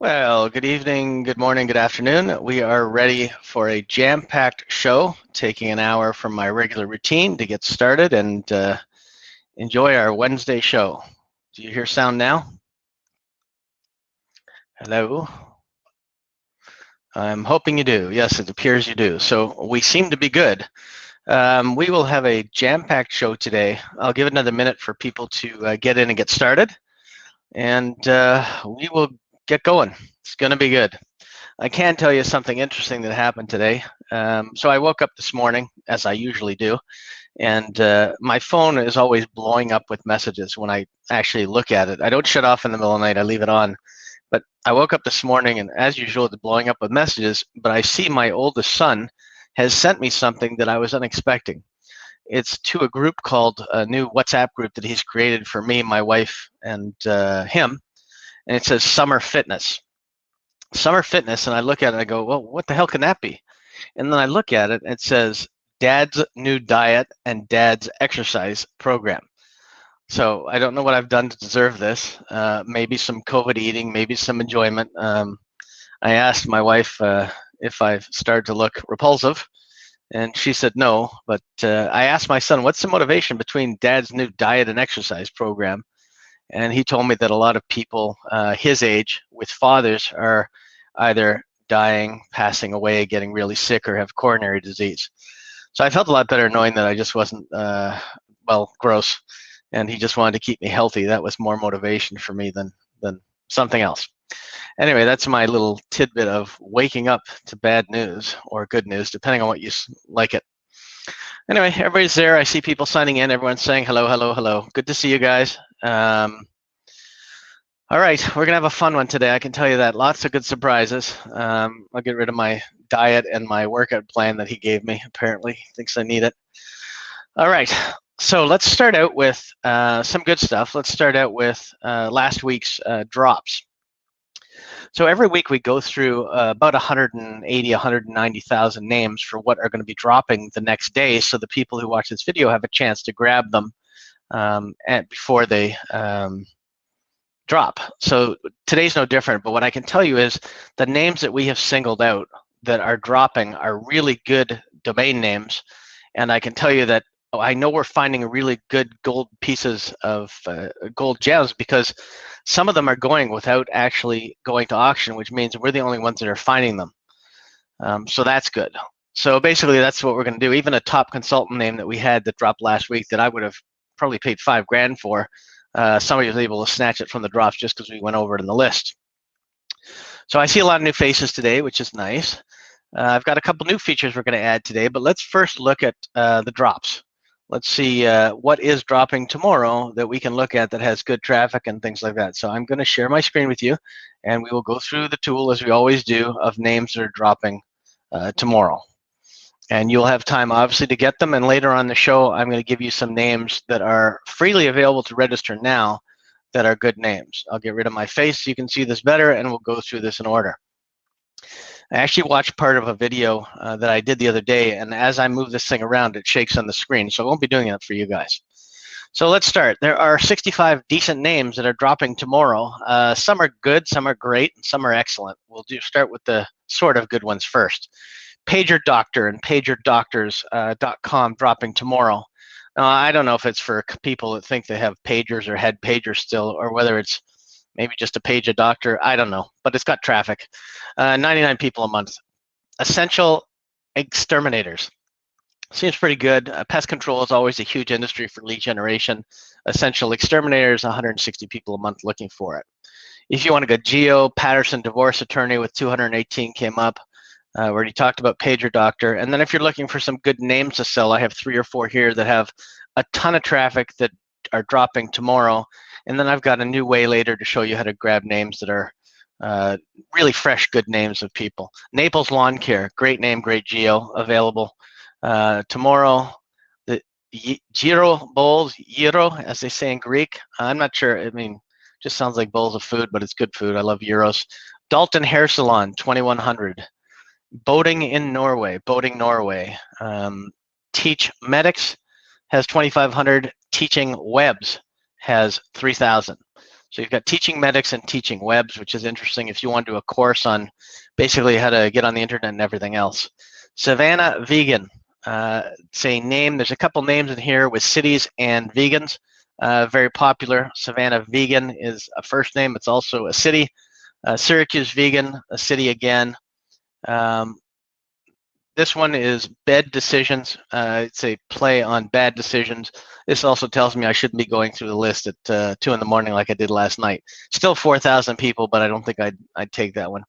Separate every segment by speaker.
Speaker 1: Well, good evening, good morning, good afternoon. We are ready for a jam-packed show, taking an hour from my regular routine to get started and enjoy our Wednesday show. Do you hear sound now? Hello? I'm hoping you do. Yes, it appears you do. So we seem to be good. We will have a jam-packed show today. I'll give it another minute for people to get in and get started, and we will get going. It's going to be good. I can tell you something interesting that happened today. So I woke up this morning, as I usually do, and my phone is always blowing up with messages when I actually look at it. I don't shut off in the middle of the night, I leave it on. But I woke up this morning, and as usual, it's blowing up with messages, but I see my oldest son has sent me something that I was unexpecting. It's to a group called a new WhatsApp group that he's created for me, my wife, and him, and it says Summer Fitness. Summer Fitness, and I look at it and I go, well, what the hell can that be? And then I look at it and it says Dad's New Diet and Dad's Exercise Program. So I don't know what I've done to deserve this. Maybe some COVID eating, maybe some enjoyment. I asked my wife if I've started to look repulsive, and she said no. But I asked my son, what's the motivation between Dad's New Diet and Exercise Program? And he told me that a lot of people his age with fathers are either dying, passing away, getting really sick, or have coronary disease. So I felt a lot better knowing that I just wasn't, well, gross, and he just wanted to keep me healthy. That was more motivation for me than something else. Anyway, that's my little tidbit of waking up to bad news or good news, depending on what you like it. Anyway, everybody's there. I see people signing in. Everyone's saying hello, hello, hello. Good to see you guys. All right, we're gonna have a fun one today. I can tell you that. Lots of good surprises. I'll get rid of my diet and my workout plan that he gave me. Apparently, he thinks I need it. All right, so let's start out with some good stuff. Let's start out with last week's drops. So every week we go through about 180, 190,000 names for what are going to be dropping the next day, so the people who watch this video have a chance to grab them before they drop. So today's no different, but what I can tell you is the names that we have singled out that are dropping are really good domain names, and I can tell you that I know we're finding really good gold pieces of gold gems because some of them are going without actually going to auction, which means we're the only ones that are finding them. So that's good. So basically that's what we're going to do. Even a top consultant name that we had that dropped last week that I would have probably paid $5 grand for, somebody was able to snatch it from the drops just because we went over it in the list. So I see a lot of new faces today, which is nice. I've got a couple new features we're going to add today, but let's first look at the drops. Let's see what is dropping tomorrow that we can look at that has good traffic and things like that. So I'm going to share my screen with you, and we will go through the tool as we always do of names that are dropping tomorrow. And you'll have time, obviously, to get them. And later on the show, I'm going to give you some names that are freely available to register now that are good names. I'll get rid of my face so you can see this better, and we'll go through this in order. I actually watched part of a video that I did the other day, and as I move this thing around, it shakes on the screen, so I won't be doing it for you guys. So let's start. There are 65 decent names that are dropping tomorrow. Some are good, some are great, and some are excellent. We'll start with the sort of good ones first. PagerDoctor and PagerDoctors.com dropping tomorrow. Now, I don't know if it's for people that think they have pagers or had pagers still, or whether it's maybe just a PagerDoctor. I don't know, but it's got traffic. 99 people a month. Essential Exterminators. Seems pretty good. Pest control is always a huge industry for lead generation. Essential Exterminators, 160 people a month looking for it. If you want to go Geo, Patterson Divorce Attorney with 218 came up. We already talked about PagerDoctor. And then if you're looking for some good names to sell, I have 3 or 4 here that have a ton of traffic that are dropping tomorrow. And then I've got a new way later to show you how to grab names that are really fresh, good names of people. Naples Lawn Care, great name, great geo, available tomorrow. The Gyro Bowls, gyro, as they say in Greek. I'm not sure, I mean, just sounds like bowls of food, but it's good food. I love gyros. Dalton Hair Salon, 2100. Boating in Norway, Boating Norway. Teach Medics has 2,500. Teaching Webs has 3,000. So you've got Teaching Medics and Teaching Webs, which is interesting if you want to do a course on basically how to get on the internet and everything else. Savannah Vegan, say name. There's a couple names in here with cities and vegans. Very popular. Savannah Vegan is a first name. It's also a city. Syracuse Vegan, a city again. This one is Bed Decisions. It's a play on bad decisions. This also tells me I shouldn't be going through the list at 2 in the morning like I did last night. Still 4,000 people, but I don't think I'd take that one.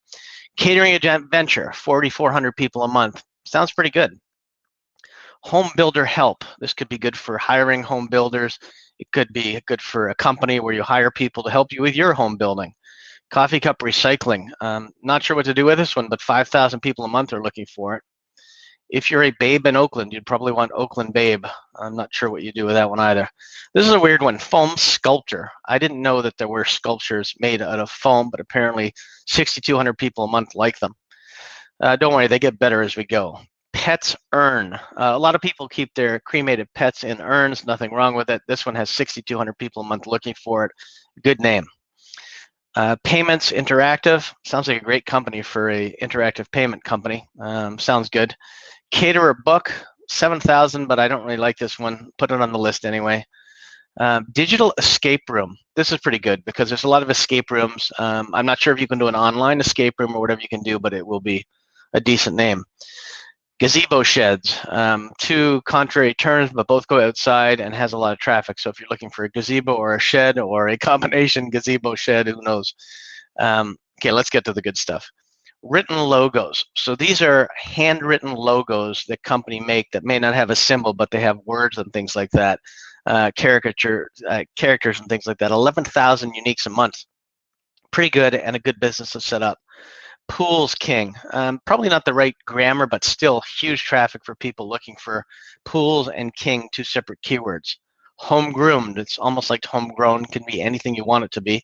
Speaker 1: Catering Adventure, 4,400 people a month. Sounds pretty good. Home Builder Help. This could be good for hiring home builders. It could be good for a company where you hire people to help you with your home building. Coffee Cup Recycling. Not sure what to do with this one, but 5,000 people a month are looking for it. If you're a babe in Oakland, you'd probably want Oakland Babe. I'm not sure what you do with that one either. This is a weird one, Foam Sculpture. I didn't know that there were sculptures made out of foam, but apparently 6,200 people a month like them. Don't worry, they get better as we go. Pets Urn. A lot of people keep their cremated pets in urns. Nothing wrong with it. This one has 6,200 people a month looking for it. Good name. Payments Interactive. Sounds like a great company for a interactive payment company. Sounds good. Caterer Book, 7,000, but I don't really like this one. Put it on the list anyway. Digital Escape Room. This is pretty good because there's a lot of escape rooms. I'm not sure if you can do an online escape room or whatever you can do, but it will be a decent name. Gazebo Sheds. Two contrary terms, but both go outside and has a lot of traffic. So if you're looking for a gazebo or a shed or a combination gazebo shed, who knows? Okay, let's get to the good stuff. Written logos. So these are handwritten logos that company make that may not have a symbol, but they have words and things like that, characters and things like that. 11,000 uniques a month. Pretty good and a good business to set up. Pools King. Probably not the right grammar, but still huge traffic for people looking for pools and king, two separate keywords. Home Groomed. It's almost like homegrown. Can be anything you want it to be.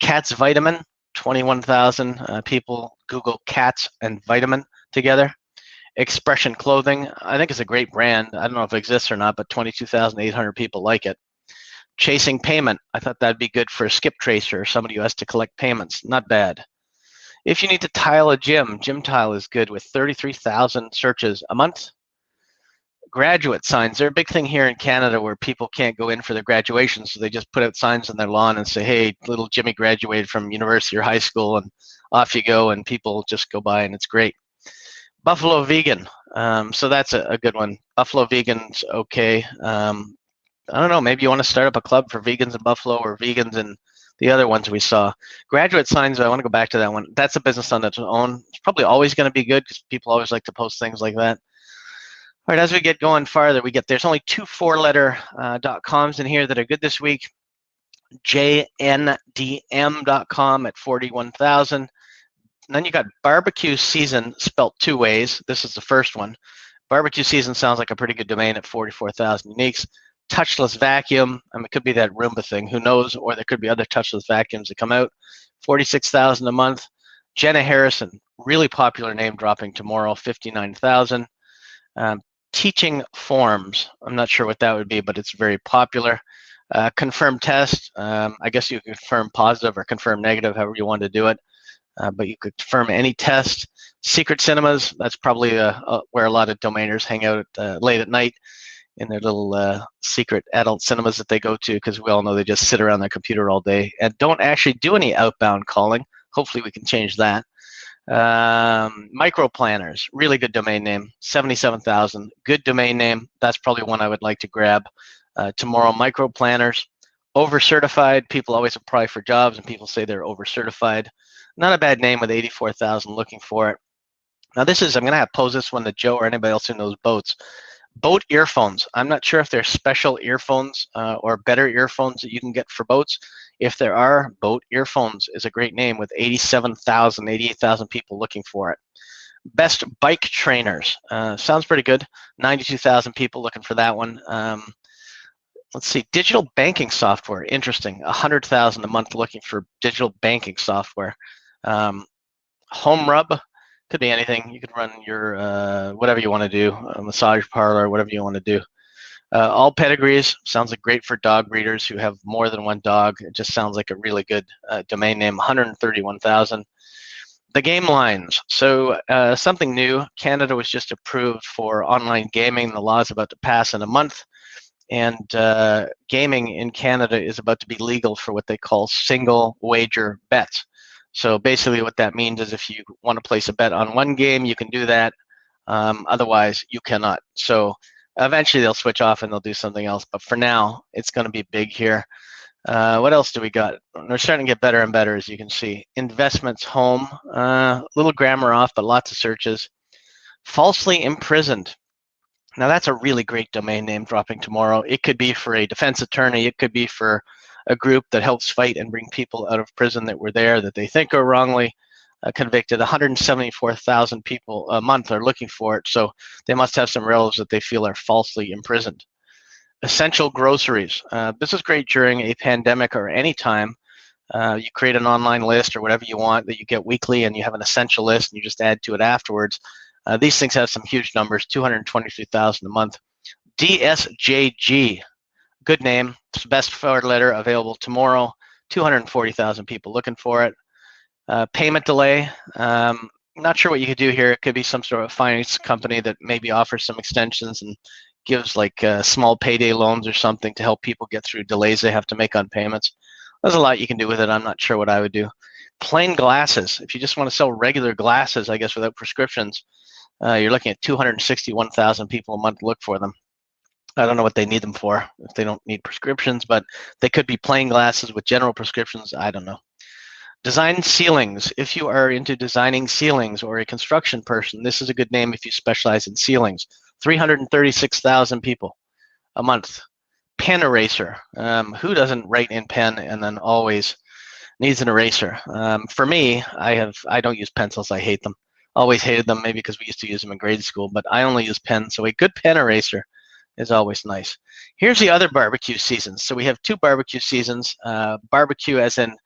Speaker 1: Cats Vitamin. 21,000 people Google cats and vitamin together. Expression Clothing, I think it's a great brand. I don't know if it exists or not, but 22,800 people like it. Chasing Payment, I thought that'd be good for a skip tracer or somebody who has to collect payments. Not bad. If you need to tile a gym, Gym Tile is good with 33,000 searches a month. Graduate signs, they're a big thing here in Canada where people can't go in for their graduation, so they just put out signs on their lawn and say, hey, little Jimmy graduated from university or high school, and off you go, and people just go by, and it's great. Buffalo Vegan, so that's a good one. Buffalo Vegan's okay. I don't know, maybe you want to start up a club for vegans in Buffalo or vegans in the other ones we saw. Graduate signs, I want to go back to that one. That's a business on its own. It's probably always going to be good because people always like to post things like that. All right, as we get going farther, there's only two four-letter .coms in here that are good this week. JNDM.com at 41,000. Then you got Barbecue Season spelt two ways. This is the first one. Barbecue Season sounds like a pretty good domain at 44,000 uniques. Touchless Vacuum, it could be that Roomba thing, who knows, or there could be other touchless vacuums that come out. 46,000 a month. Jenna Harrison, really popular name dropping tomorrow, 59,000. Teaching Forms, I'm not sure what that would be, but it's very popular. Confirm Test, I guess you could confirm positive or confirm negative, however you want to do it, but you could confirm any test. Secret Cinemas, that's probably where a lot of domainers hang out late at night in their little secret adult cinemas that they go to, because we all know they just sit around their computer all day and don't actually do any outbound calling. Hopefully we can change that. Micro Planners, really good domain name, 77,000. Good domain name. That's probably one I would like to grab tomorrow. Micro Planners, over certified. People always apply for jobs and people say they're over certified. Not a bad name with 84,000 looking for it. Now this is, I'm going to have pose this one to Joe or anybody else who knows boats. Boat earphones. I'm not sure if there's special earphones or better earphones that you can get for boats. If there are, Boat Earphones is a great name with 87,000, 88,000 people looking for it. Best Bike Trainers. Sounds pretty good. 92,000 people looking for that one. Let's see. Digital banking software. Interesting. 100,000 a month looking for digital banking software. Home Rub. Could be anything. You could run your whatever you want to do, a massage parlor, whatever you want to do. All pedigrees sounds like great for dog breeders who have more than one dog. It just sounds like a really good domain name. 131,000. The game lines. So something new. Canada was just approved for online gaming. The law is about to pass in a month, and gaming in Canada is about to be legal for what they call single wager bets. So basically, what that means is if you want to place a bet on one game, you can do that. Otherwise, you cannot. So eventually, they'll switch off and they'll do something else. But for now, it's going to be big here. What else do we got? They're starting to get better and better, as you can see. Investments home, little grammar off, but lots of searches. Falsely imprisoned. Now that's a really great domain name dropping tomorrow. It could be for a defense attorney. It could be for a group that helps fight and bring people out of prison that were there that they think are wrongly convicted. 174,000 people a month are looking for it, so they must have some relatives that they feel are falsely imprisoned. Essential groceries. This is great during a pandemic or any time. You create an online list or whatever you want that you get weekly, and you have an essential list, and you just add to it afterwards. These things have some huge numbers, 223,000 a month. DSJG, good name. It's the best forward letter available tomorrow. 240,000 people looking for it. Payment delay. Not sure what you could do here. It could be some sort of finance company that maybe offers some extensions and gives like small payday loans or something to help people get through delays they have to make on payments. There's a lot you can do with it. I'm not sure what I would do. Plain glasses. If you just want to sell regular glasses, I guess without prescriptions, you're looking at 261,000 people a month look for them. I don't know what they need them for if they don't need prescriptions, but they could be plain glasses with general prescriptions. I don't know. Design ceilings. If you are into designing ceilings or a construction person, this is a good name if you specialize in ceilings. 336,000 people a month. Pen eraser. Who doesn't write in pen and then always needs an eraser? For me, I don't use pencils. I hate them. Always hated them, maybe because we used to use them in grade school, but I only use pens, so a good pen eraser is always nice. Here's the other barbecue seasons. So we have two barbecue seasons. Barbecue as in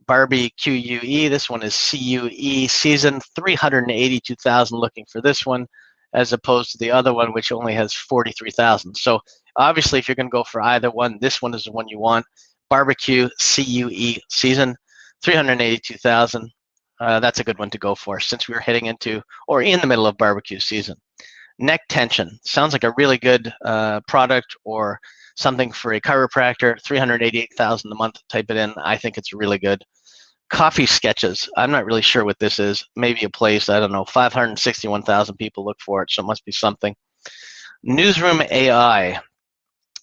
Speaker 1: Barbie QUE. This one is CUE season. 382,000 looking for this one, as opposed to the other one, which only has 43,000. So obviously, if you're going to go for either one, this one is the one you want. Barbecue CUE season, 382,000. That's a good one to go for since we're heading into or in the middle of barbecue season. Neck tension sounds like a really good product or something for a chiropractor. 388,000 a month. Type it in. I think it's really good. Coffee sketches. I'm not really sure what this is. Maybe a place. I don't know. 561,000 people look for it, so it must be something. Newsroom AI.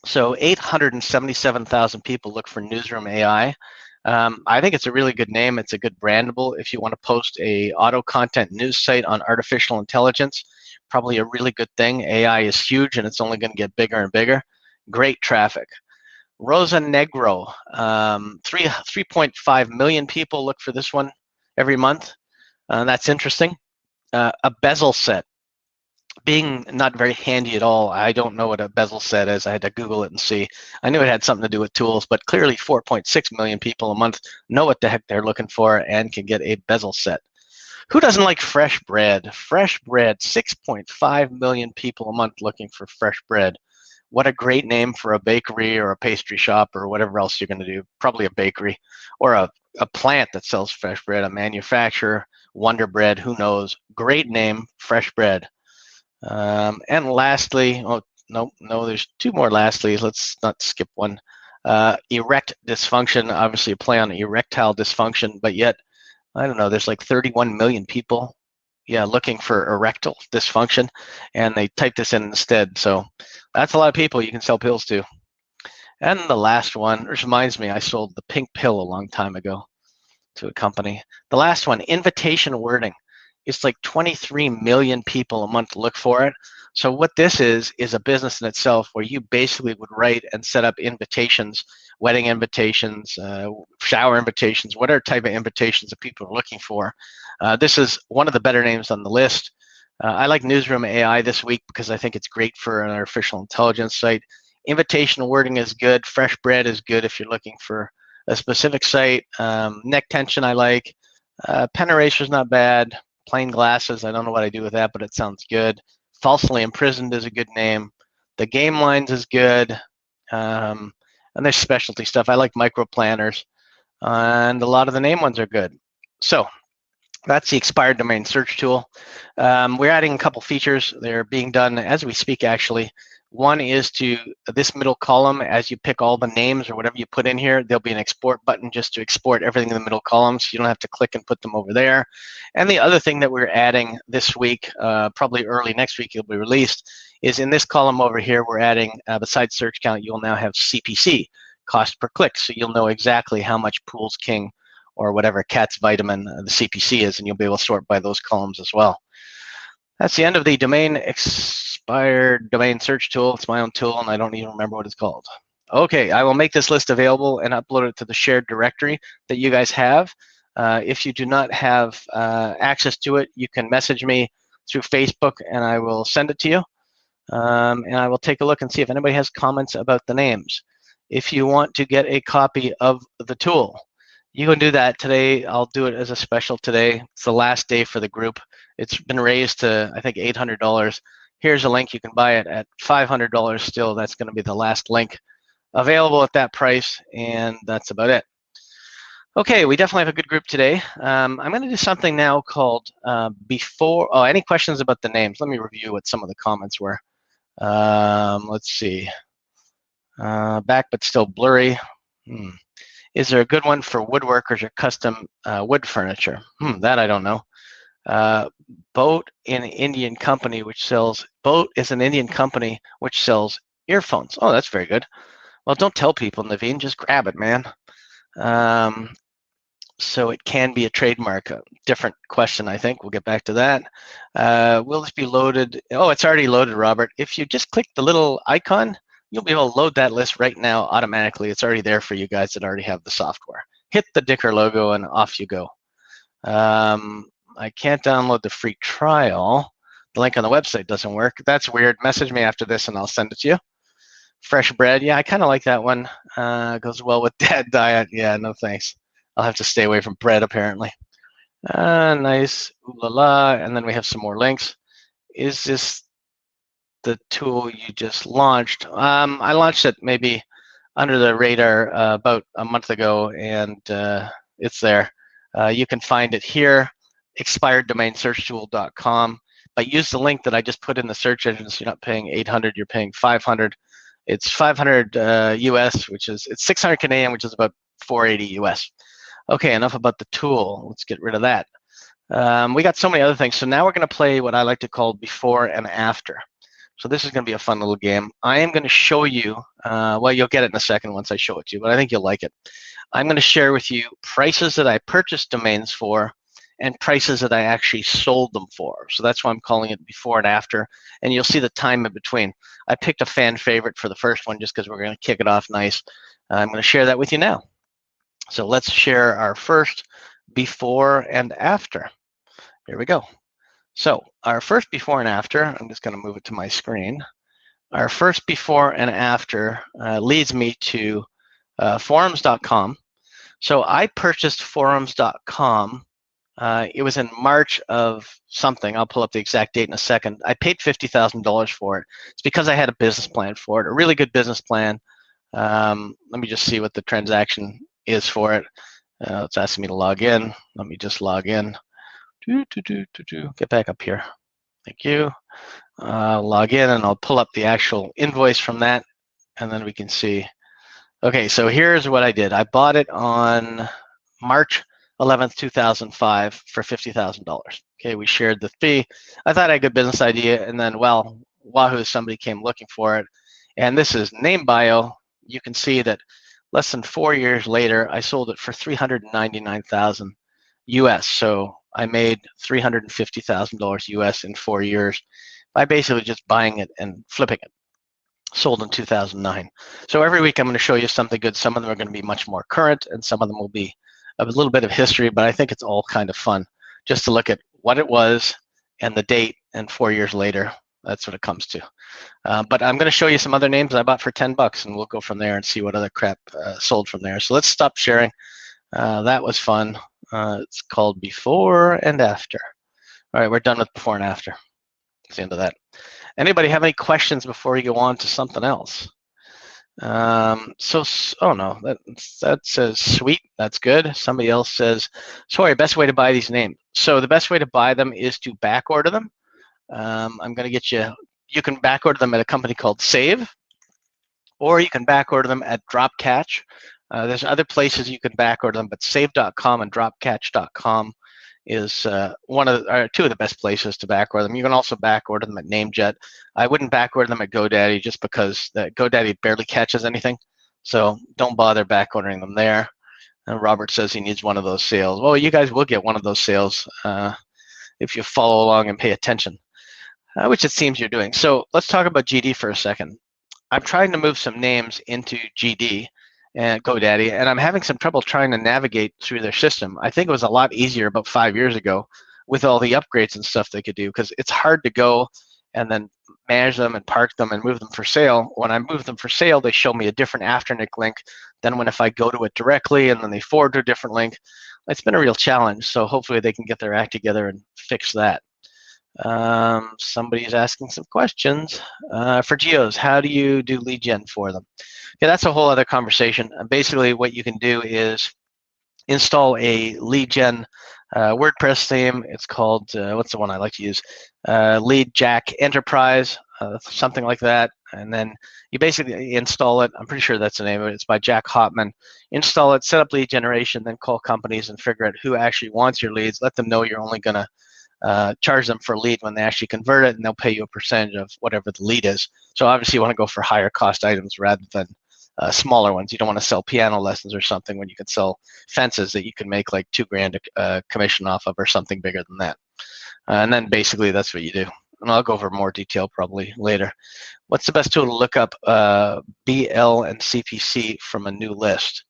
Speaker 1: So 877,000 people look for Newsroom AI. I think it's a really good name. It's a good brandable if you want to post a auto content news site on artificial intelligence. Probably a really good thing. AI is huge and it's only going to get bigger and bigger. Great traffic. Rosa Negro, 3.5 million people look for this one every month. That's interesting. A bezel set. Being not very handy at all, I don't know what a bezel set is. I had to Google it and see. I knew it had something to do with tools, but clearly 4.6 million people a month know what the heck they're looking for and can get a bezel set. Who doesn't like fresh bread? Fresh bread, 6.5 million people a month looking for fresh bread. What a great name for a bakery or a pastry shop or whatever else you're going to do. Probably a bakery or a plant that sells fresh bread, a manufacturer, Wonder Bread, who knows. Great name, fresh bread. And lastly, oh, no, there's two more lastly. Let's not skip one. Erect dysfunction, obviously a play on erectile dysfunction, but yet, I don't know, there's like 31 million people, looking for erectile dysfunction, and they type this in instead. So that's a lot of people you can sell pills to. And the last one, which reminds me, I sold the pink pill a long time ago to a company. The last one, invitation wording. It's like 23 million people a month look for it. So what this is a business in itself where you basically would write and set up invitations, wedding invitations, shower invitations, whatever type of invitations that people are looking for. This is one of the better names on the list. I like Newsroom AI this week because I think it's great for an artificial intelligence site. Invitation wording is good. Fresh bread is good if you're looking for a specific site. Neck tension I like. Pen eraser is not bad. Plain glasses, I don't know what I do with that, but it sounds good. Falsely imprisoned is a good name. The Game Lines is good. And there's specialty stuff. I like micro planners, and a lot of the name ones are good. So that's the expired domain search tool. We're adding a couple features. They're being done as we speak, actually. One is to this middle column, as you pick all the names or whatever you put in here, there'll be an export button just to export everything in the middle column, so you don't have to click and put them over there. And the other thing that we're adding this week, probably early next week it'll be released, is in this column over here, we're adding, besides search count, you'll now have CPC, cost per click, so you'll know exactly how much Pools King or whatever Cat's Vitamin, the CPC is, and you'll be able to sort by those columns as well. That's the end of the domain expired domain search tool. It's my own tool, and I don't even remember what it's called. Okay, I will make this list available and upload it to the shared directory that you guys have. If you do not have access to it, you can message me through Facebook, and I will send it to you. And I will take a look and see if anybody has comments about the names. If you want to get a copy of the tool, you can do that today. I'll do it as a special today. It's the last day for the group. It's been raised to, I think, $800. Here's a link. You can buy it at $500 still. That's going to be the last link available at that price, and that's about it. Okay, we definitely have a good group today. I'm going to do something now called before. Oh, any questions about the names? Let me review what some of the comments were. Let's see. Back but still blurry. Is there a good one for woodworkers or custom wood furniture? That I don't know. Boat is an Indian company which sells earphones. Oh, that's very good. Well, don't tell people, Naveen. Just grab it, man. So it can be a trademark. A different question, I think. We'll get back to that. Will this be loaded? Oh, it's already loaded, Robert. If you just click the little icon, you'll be able to load that list right now automatically. It's already there for you guys that already have the software. Hit the Dicker logo and off you go. I can't download the free trial. The link on the website doesn't work. That's weird. Message me after this and I'll send it to you. Fresh bread. Yeah, I kind of like that one. Goes well with dad diet. Yeah, no thanks. I'll have to stay away from bread apparently. Nice. Ooh la la. And then we have some more links. Is this the tool you just launched? I launched it maybe under the radar about a month ago, and it's there. You can find it here, expireddomainsearchtool.com. But use the link that I just put in the search engine, so you're not paying 800, you're paying 500. It's 500 US, which is, it's 600 Canadian, which is about 480 US. Okay, enough about the tool. Let's get rid of that. We got so many other things. So now we're going to play what I like to call before and after. So this is going to be a fun little game. I am going to show you, well, you'll get it in a second once I show it to you, but I think you'll like it. I'm going to share with you prices that I purchased domains for and prices that I actually sold them for. So that's why I'm calling it before and after, and you'll see the time in between. I picked a fan favorite for the first one just because we're going to kick it off nice. I'm going to share that with you now. So let's share our first before and after. Here we go. So our first before and after, I'm just going to move it to my screen. Our first before and after leads me to forums.com. So I purchased forums.com. It was in March of something. I'll pull up the exact date in a second. I paid $50,000 for it. It's because I had a business plan for it, a really good business plan. Let me just see what the transaction is for it. It's asking me to log in. Let me just log in. Get back up here. Thank you. Log in and I'll pull up the actual invoice from that, and then we can see. Okay, so here's what I did. I bought it on March 11th, 2005 for $50,000. Okay, we shared the fee. I thought I had a good business idea, and then, well, wahoo, somebody came looking for it. And this is name bio. You can see that less than 4 years later, I sold it for $399,000 US. So I made $350,000 US in 4 years by basically just buying it and flipping it. Sold in 2009. So every week I'm going to show you something good. Some of them are going to be much more current, and some of them will be a little bit of history, but I think it's all kind of fun just to look at what it was and the date, and 4 years later, that's what it comes to. But I'm going to show you some other names I bought for $10, and we'll go from there and see what other crap sold from there. So let's stop sharing. That was fun. It's called before and after. All right, we're done with before and after. That's the end of that. Anybody have any questions before we go on to something else? Oh no, that says sweet. That's good. Somebody else says, sorry, best way to buy these names. So the best way to buy them is to back order them. I'm going to get you. You can back order them at a company called Save, or you can back order them at Dropcatch. There's other places you can back order them, but Save.com and Dropcatch.com is two of the best places to back order them. You can also back order them at Namejet. I wouldn't back order them at GoDaddy just because GoDaddy barely catches anything, so don't bother back ordering them there. And Robert says he needs one of those sales. Well, you guys will get one of those sales if you follow along and pay attention, which it seems you're doing. So let's talk about GD for a second. I'm trying to move some names into GD and GoDaddy, and I'm having some trouble trying to navigate through their system. I think it was a lot easier about 5 years ago with all the upgrades and stuff they could do, because it's hard to go and then manage them and park them and move them for sale. When I move them for sale, they show me a different Afternic link than when if I go to it directly and then they forward to a different link. It's been a real challenge, so hopefully they can get their act together and fix that. Somebody's asking some questions. For geos, how do you do lead gen for them? Yeah, that's a whole other conversation. Basically, what you can do is install a lead gen WordPress theme. It's called, what's the one I like to use? LeadJack Enterprise, something like that. And then you basically install it. I'm pretty sure that's the name of it. It's by Jack Hotman. Install it, set up lead generation, then call companies and figure out who actually wants your leads. Let them know you're only going to charge them for a lead when they actually convert it, and they'll pay you a percentage of whatever the lead is. So obviously you want to go for higher cost items rather than smaller ones. You don't want to sell piano lessons or something when you can sell fences that you can make like $2,000 commission off of, or something bigger than that. And then basically that's what you do. And I'll go over more detail probably later. What's the best tool to look up BL and CPC from a new list?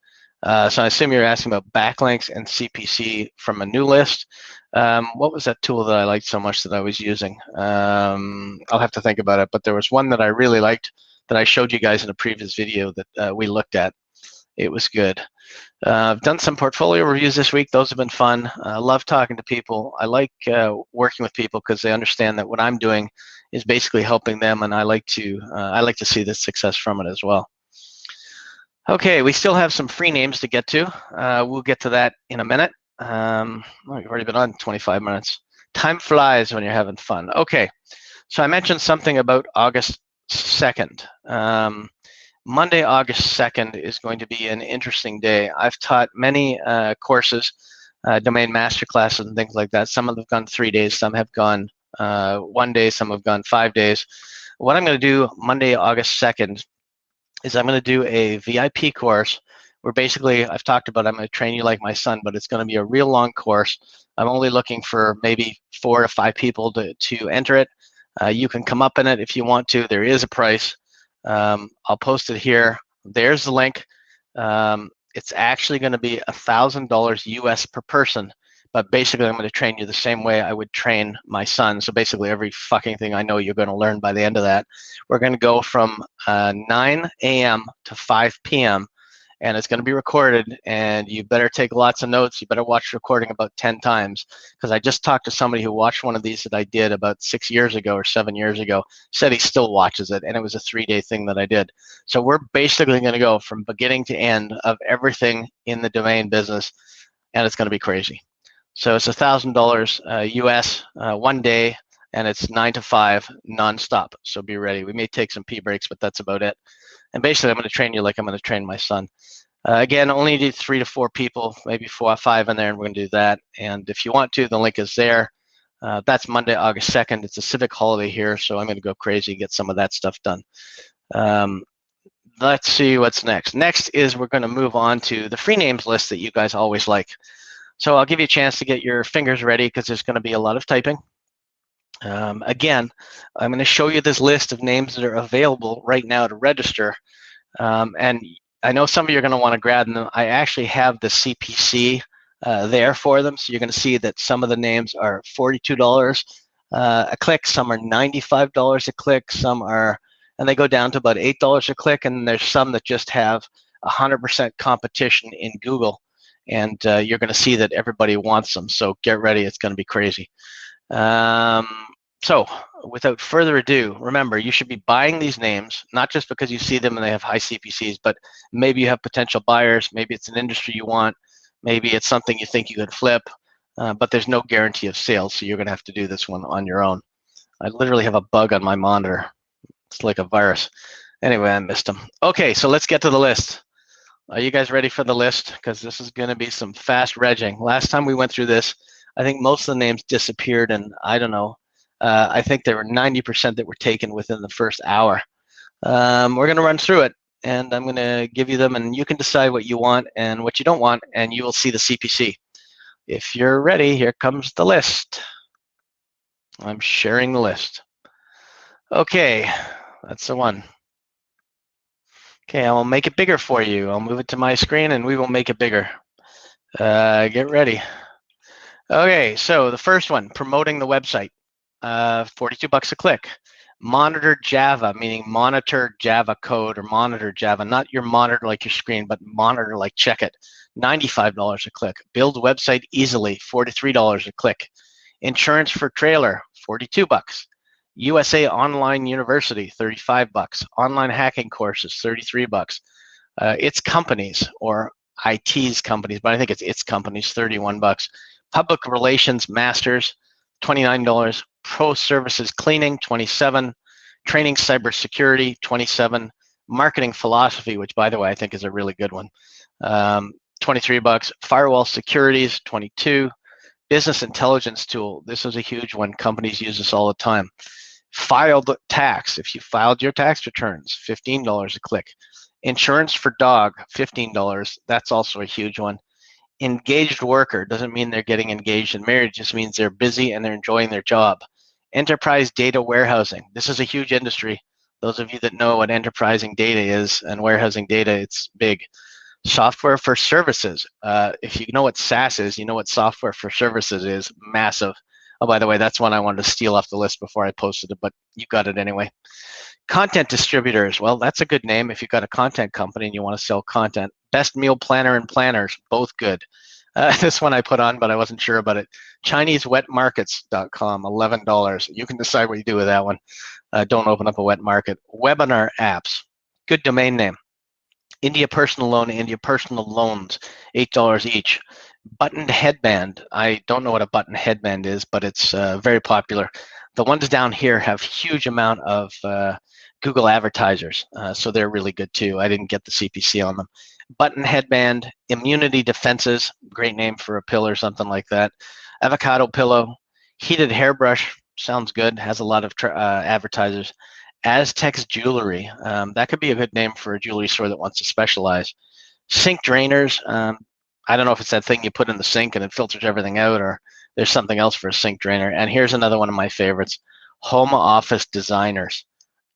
Speaker 1: So I assume you're asking about backlinks and CPC from a new list. What was that tool that I liked so much that I was using? I'll have to think about it, but there was one that I really liked that I showed you guys in a previous video that we looked at. It was good. I've done some portfolio reviews this week. Those have been fun. I love talking to people. I like working with people because they understand that what I'm doing is basically helping them, and I like to see the success from it as well. Okay, we still have some free names to get to. We'll get to that in a minute. Well, you've already been on 25 minutes. Time flies when you're having fun. Okay, so I mentioned something about August 2nd. Monday, August 2nd is going to be an interesting day. I've taught many courses, domain masterclasses and things like that. Some of them have gone 3 days, some have gone 1 day, some have gone 5 days. What I'm going to do Monday, August 2nd is I'm going to do a VIP course where basically I've talked about I'm going to train you like my son, but it's going to be a real long course. I'm only looking for maybe 4 to 5 people to enter it. You can come up in it if you want to. There is a price. I'll post it here. There's the link. It's actually going to be $1,000 US per person, but basically I'm going to train you the same way I would train my son. So basically every fucking thing I know you're going to learn by the end of that. We're going to go from 9 a.m. to 5 p.m. and it's going to be recorded, and you better take lots of notes. You better watch the recording about 10 times, because I just talked to somebody who watched one of these that I did about 6 years ago or 7 years ago, said he still watches it, and it was a 3-day thing that I did. So we're basically going to go from beginning to end of everything in the domain business, and it's going to be crazy. So it's $1,000 US 1 day, and it's 9 to 5 nonstop. So be ready. We may take some pee breaks, but that's about it. And basically, I'm going to train you like I'm going to train my son. Again, only do 3 to 4 people, maybe 4 or 5 in there, and we're going to do that. And if you want to, the link is there. That's Monday, August 2nd. It's a civic holiday here, so I'm going to go crazy and get some of that stuff done. Let's see what's next. Next is we're going to move on to the free names list that you guys always like. So I'll give you a chance to get your fingers ready, because there's going to be a lot of typing. Again, I'm going to show you this list of names that are available right now to register. And I know some of you are going to want to grab them. I actually have the CPC there for them. So you're going to see that some of the names are $42 a click, some are $95 a click, some are, and they go down to about $8 a click. And there's some that just have 100% competition in Google. And you're going to see that everybody wants them. So get ready. It's going to be crazy. So without further ado, remember, you should be buying these names, not just because you see them and they have high CPCs, but maybe you have potential buyers, maybe it's an industry you want, maybe it's something you think you could flip, but there's no guarantee of sales, so you're gonna have to do this one on your own. I literally have a bug on my monitor. It's like a virus. Anyway, I missed them. Okay, so let's get to the list. Are you guys ready for the list? Because this is gonna be some fast regging. Last time we went through this, I think most of the names disappeared, and I don't know, I think there were 90% that were taken within the first hour. We're going to run through it, and I'm going to give you them, and you can decide what you want and what you don't want, and you will see the CPC. If you're ready, here comes the list. I'm sharing the list. Okay, that's the one. Okay, I will make it bigger for you. I'll move it to my screen, and we will make it bigger. Get ready. Okay, so the first one, promoting the website. 42 bucks a click. Monitor Java, meaning monitor Java code or monitor Java, not your monitor like your screen, but monitor like check it. $95 a click. Build website easily, $43 a click. Insurance for trailer, 42 bucks. USA Online University, 35 bucks. Online hacking courses, 33 bucks. It's companies or IT's companies, but I think it's companies, 31 bucks. Public Relations Masters, $29. Pro Services Cleaning, 27. Training Cybersecurity, 27. Marketing Philosophy, which by the way I think is a really good one, 23 bucks. Firewall Securities, 22. Business Intelligence Tool, this is a huge one. Companies use this all the time. Filed tax, if you filed your tax returns, $15 a click. Insurance for dog, $15. That's also a huge one. Engaged worker doesn't mean they're getting engaged in marriage, just means they're busy and they're enjoying their job. Enterprise data warehousing. This is a huge industry. Those of you that know what enterprising data is and warehousing data, it's big. Software for services. If you know what SaaS is, you know what software for services is. Massive. Oh, by the way, that's one I wanted to steal off the list before I posted it, but you got it anyway. Content distributors. Well, that's a good name if you've got a content company and you want to sell content. Best meal planner and planners, both good. This one I put on, but I wasn't sure about it. ChineseWetMarkets.com, $11. You can decide what you do with that one. Don't open up a wet market. Webinar apps, good domain name. India Personal Loan, India Personal Loans, $8 each. Buttoned headband. I don't know what a button headband is, but it's very popular. The ones down here have huge amount of Google advertisers, so they're really good too. I didn't get the CPC on them. Button headband, immunity defenses, great name for a pill or something like that. Avocado pillow, heated hairbrush, sounds good, has a lot of advertisers. Aztecs Jewelry, that could be a good name for a jewelry store that wants to specialize. Sink drainers, I don't know if it's that thing you put in the sink and it filters everything out, or there's something else for a sink drainer. And here's another one of my favorites, Home Office Designers.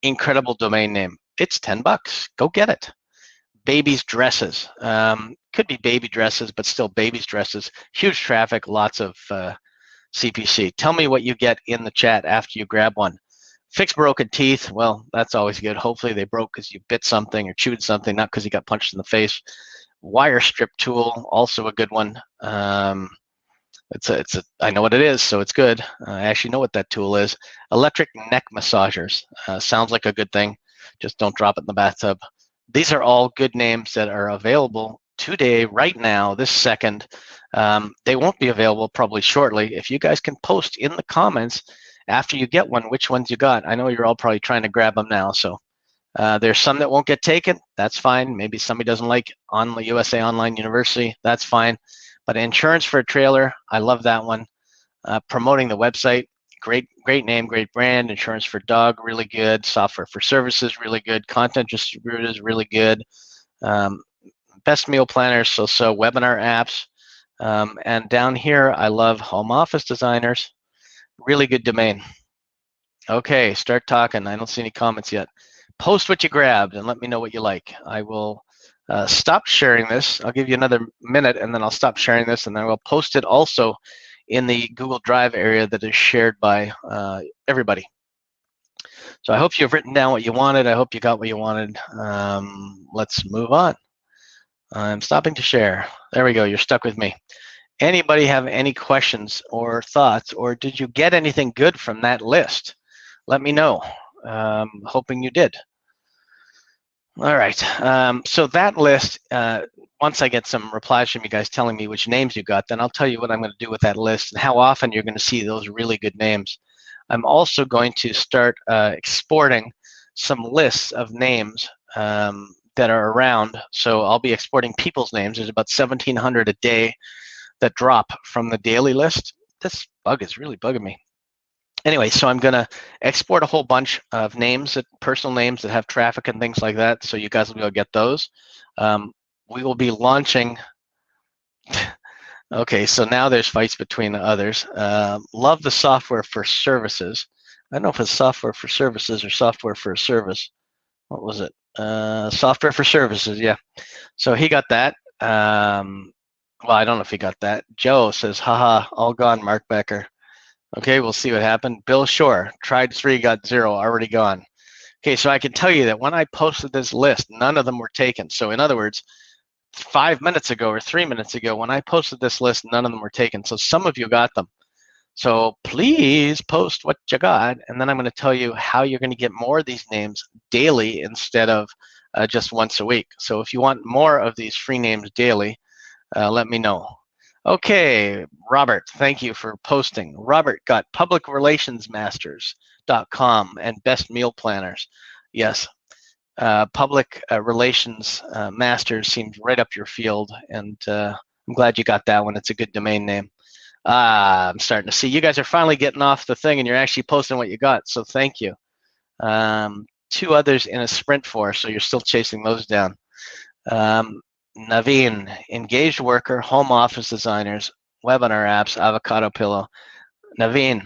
Speaker 1: Incredible domain name. It's 10 bucks. Go get it. Babies dresses. Could be baby dresses, but still babies dresses. Huge traffic, lots of CPC. Tell me what you get in the chat after you grab one. Fix broken teeth. Well, that's always good. Hopefully they broke because you bit something or chewed something, not because you got punched in the face. Wire strip tool, also a good one. I know what it is, so it's good. I actually know what that tool is. Electric neck massagers. Sounds like a good thing. Just don't drop it in the bathtub. These are all good names that are available today, right now, this second. They won't be available probably shortly. If you guys can post in the comments after you get one, which ones you got. I know you're all probably trying to grab them now, so there's some that won't get taken. That's fine. Maybe somebody doesn't like on the USA Online University. That's fine. But insurance for a trailer, I love that one. Promoting the website, great name, great brand. Insurance for dog, really good. Software for services, really good. Content distributors, really good. Best meal planners, so webinar apps. And down here, I love home office designers. Really good domain. Okay, start talking. I don't see any comments yet. Post what you grabbed and let me know what you like. I will stop sharing this. I'll give you another minute and then I'll stop sharing this and then we'll post it also in the Google Drive area that is shared by everybody. So I hope you've written down what you wanted. I hope you got what you wanted. Let's move on. I'm stopping to share. There we go. You're stuck with me. Anybody have any questions or thoughts, or did you get anything good from that list? Let me know. Hoping you did. All right. So that list, once I get some replies from you guys telling me which names you got, then I'll tell you what I'm going to do with that list and how often you're going to see those really good names. I'm also going to start exporting some lists of names that are around. So I'll be exporting people's names. There's about 1,700 a day that drop from the daily list. This bug is really bugging me. Anyway, so I'm going to export a whole bunch of names, personal names that have traffic and things like that, so you guys will be able to get those. We will be launching. Okay, so now there's fights between the others. Love the software for services. I don't know if it's software for services or software for a service. What was it? Software for services, yeah. So he got that. Well, I don't know if he got that. Joe says, haha, all gone, Mark Becker. Okay, we'll see what happened. Bill Shore, tried 3, got 0, already gone. Okay, so I can tell you that when I posted this list, none of them were taken. So in other words, 5 minutes ago or 3 minutes ago, when I posted this list, none of them were taken. So some of you got them. So please post what you got, and then I'm going to tell you how you're going to get more of these names daily instead of just once a week. So if you want more of these free names daily, let me know. Okay, Robert, thank you for posting. Robert got publicrelationsmasters.com and best meal planners. Yes, public relations masters seems right up your field, and I'm glad you got that one. It's a good domain name. I'm starting to see you guys are finally getting off the thing and you're actually posting what you got, so thank you. 2 others in a sprint force, so you're still chasing those down. Naveen, engaged worker, home office designers, webinar apps, avocado pillow. Naveen,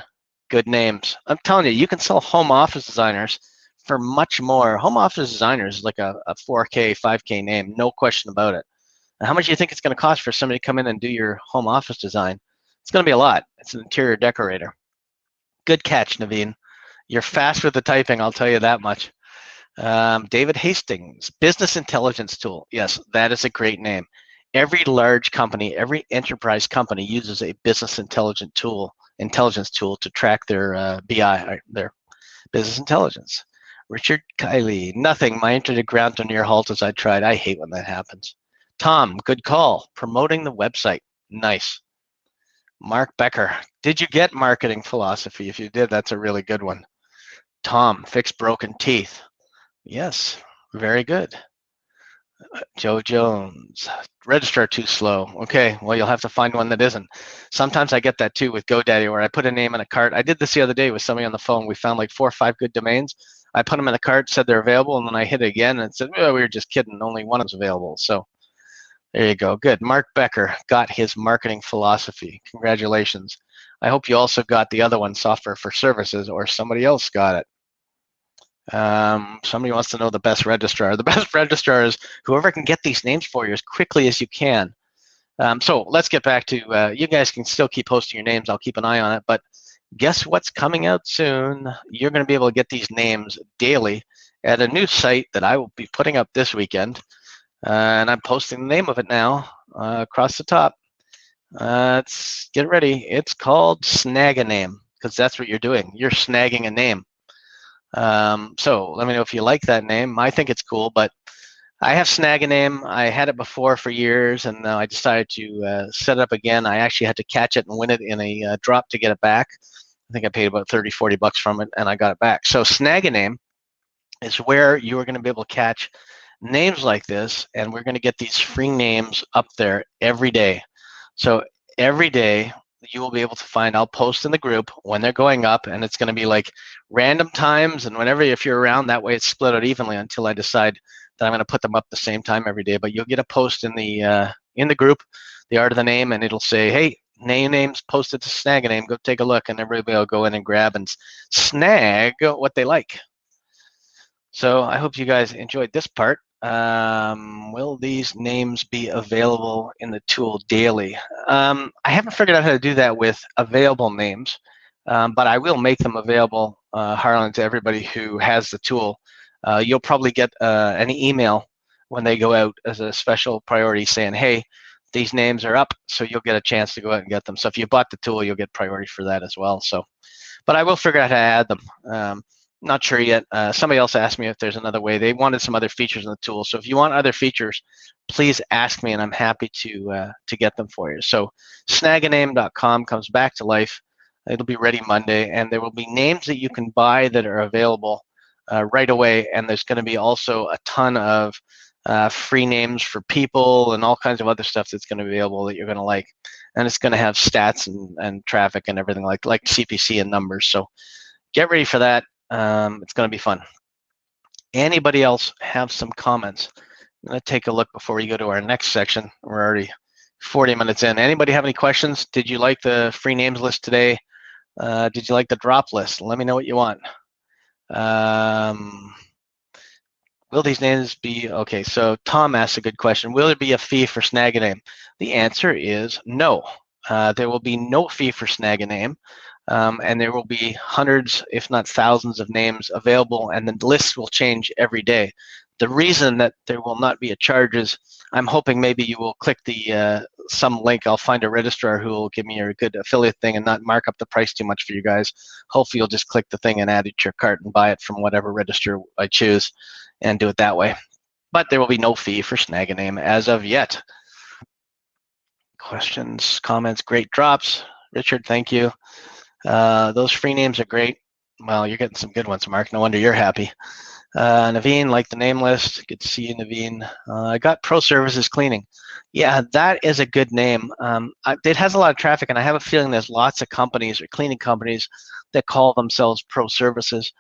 Speaker 1: good names. I'm telling you, you can sell home office designers for much more. Home office designers is like a 4K, 5K name, no question about it. And how much do you think it's going to cost for somebody to come in and do your home office design? It's going to be a lot. It's an interior decorator. Good catch, Naveen. You're fast with the typing, I'll tell you that much. David Hastings, business intelligence tool. Yes, that is a great name. Every large company, every enterprise company uses a business intelligence tool to track their BI, their business intelligence. Richard Kiley, nothing. My internet ground to near halt as I tried. I hate when that happens. Tom, good call. Promoting the website. Nice. Mark Becker, did you get marketing philosophy? If you did, that's a really good one. Tom, fix broken teeth. Yes, very good. Joe Jones, registrar too slow. Okay, well, you'll have to find one that isn't. Sometimes I get that too with GoDaddy where I put a name in a cart. I did this the other day with somebody on the phone. We found like 4 or 5 good domains. I put them in the cart, said they're available, and then I hit it again and it said, oh, we were just kidding. Only one was available. So there you go. Good. Mark Becker got his marketing philosophy. Congratulations. I hope you also got the other one, software for services, or somebody else got it. Somebody wants to know the best registrar. The best registrar is whoever can get these names for you as quickly as you can. So let's get back to, you guys can still keep posting your names. I'll keep an eye on it. But guess what's coming out soon? You're going to be able to get these names daily at a new site that I will be putting up this weekend. And I'm posting the name of it now across the top. Let's get ready. It's called Snag a Name, because that's what you're doing. You're snagging a name. So let me know if you like that name. I think it's cool, but I have Snag a Name. I had it before for years, and I decided to set it up again. I actually had to catch it and win it in a drop to get it back. I think I paid about 30, 40 bucks from it, and I got it back. So Snag a Name is where you are going to be able to catch names like this, and we're going to get these free names up there every day. So every day you will be able to find, I'll post in the group when they're going up, and it's going to be like random times, and whenever, if you're around, that way it's split out evenly until I decide that I'm going to put them up the same time every day. But you'll get a post in the group, the art of the name, and it'll say, hey, names posted to Snag a Name, go take a look, and everybody will go in and grab and snag what they like. So I hope you guys enjoyed this part. Will these names be available in the tool daily? I haven't figured out how to do that with available names, but I will make them available, Harlan, to everybody who has the tool. You'll probably get an email when they go out as a special priority saying, hey, these names are up, so you'll get a chance to go out and get them. So if you bought the tool, you'll get priority for that as well. So, but I will figure out how to add them. Not sure yet. Somebody else asked me if there's another way. They wanted some other features in the tool. So if you want other features, please ask me, and I'm happy to get them for you. So snaganame.com comes back to life. It'll be ready Monday, and there will be names that you can buy that are available right away. And there's going to be also a ton of free names for people and all kinds of other stuff that's going to be available that you're going to like. And it's going to have stats and traffic and everything like CPC and numbers. So get ready for that. It's going to be fun. Anybody else have some comments? I'm going to take a look before we go to our next section. We're already 40 minutes in. Anybody have any questions? Did you like the free names list today? Did you like the drop list? Let me know what you want. Will these names be, okay, so Tom asked a good question. Will there be a fee for Snag a Name? The answer is no. There will be no fee for Snag a Name. And there will be hundreds, if not thousands, of names available, and the list will change every day. The reason that there will not be a charge is I'm hoping maybe you will click the some link. I'll find a registrar who will give me a good affiliate thing and not mark up the price too much for you guys. Hopefully you'll just click the thing and add it to your cart and buy it from whatever register I choose and do it that way. But there will be no fee for Snag a Name as of yet. Questions, comments, great drops. Richard, thank you. Those free names are great. Well, you're getting some good ones, Mark. No wonder you're happy. Naveen, like the name list. Good to see you, Naveen. I got Pro Services Cleaning. Yeah, that is a good name. It has a lot of traffic, and I have a feeling there's lots of companies or cleaning companies that call themselves Pro Services.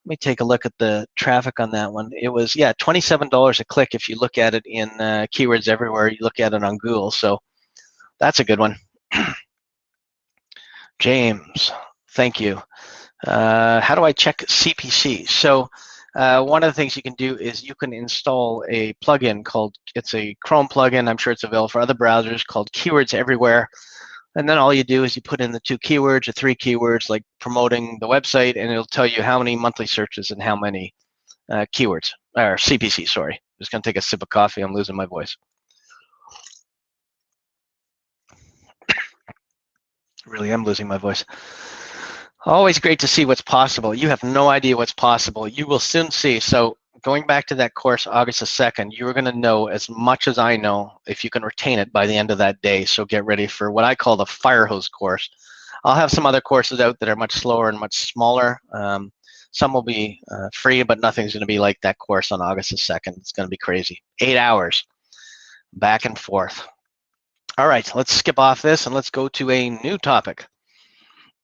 Speaker 1: Let me take a look at the traffic on that one. It was, yeah, $27 a click if you look at it in Keywords Everywhere. You look at it on Google, so that's a good one. James, thank you. How do I check CPC? So one of the things you can do is you can install a plugin called, it's a Chrome plugin, I'm sure it's available for other browsers, called Keywords Everywhere. And then all you do is you put in the 2 keywords or 3 keywords like promoting the website, and it'll tell you how many monthly searches and how many keywords, or CPC, sorry. I'm just gonna take a sip of coffee, I'm losing my voice. Really am losing my voice. Always great to see what's possible. You have no idea what's possible. You will soon see. So going back to that course, August the 2nd, you're going to know as much as I know if you can retain it by the end of that day. So get ready for what I call the fire hose course. I'll have some other courses out that are much slower and much smaller. Some will be free, but nothing's going to be like that course on August the 2nd. It's going to be crazy. 8 hours back and forth. All right, let's skip off this and let's go to a new topic.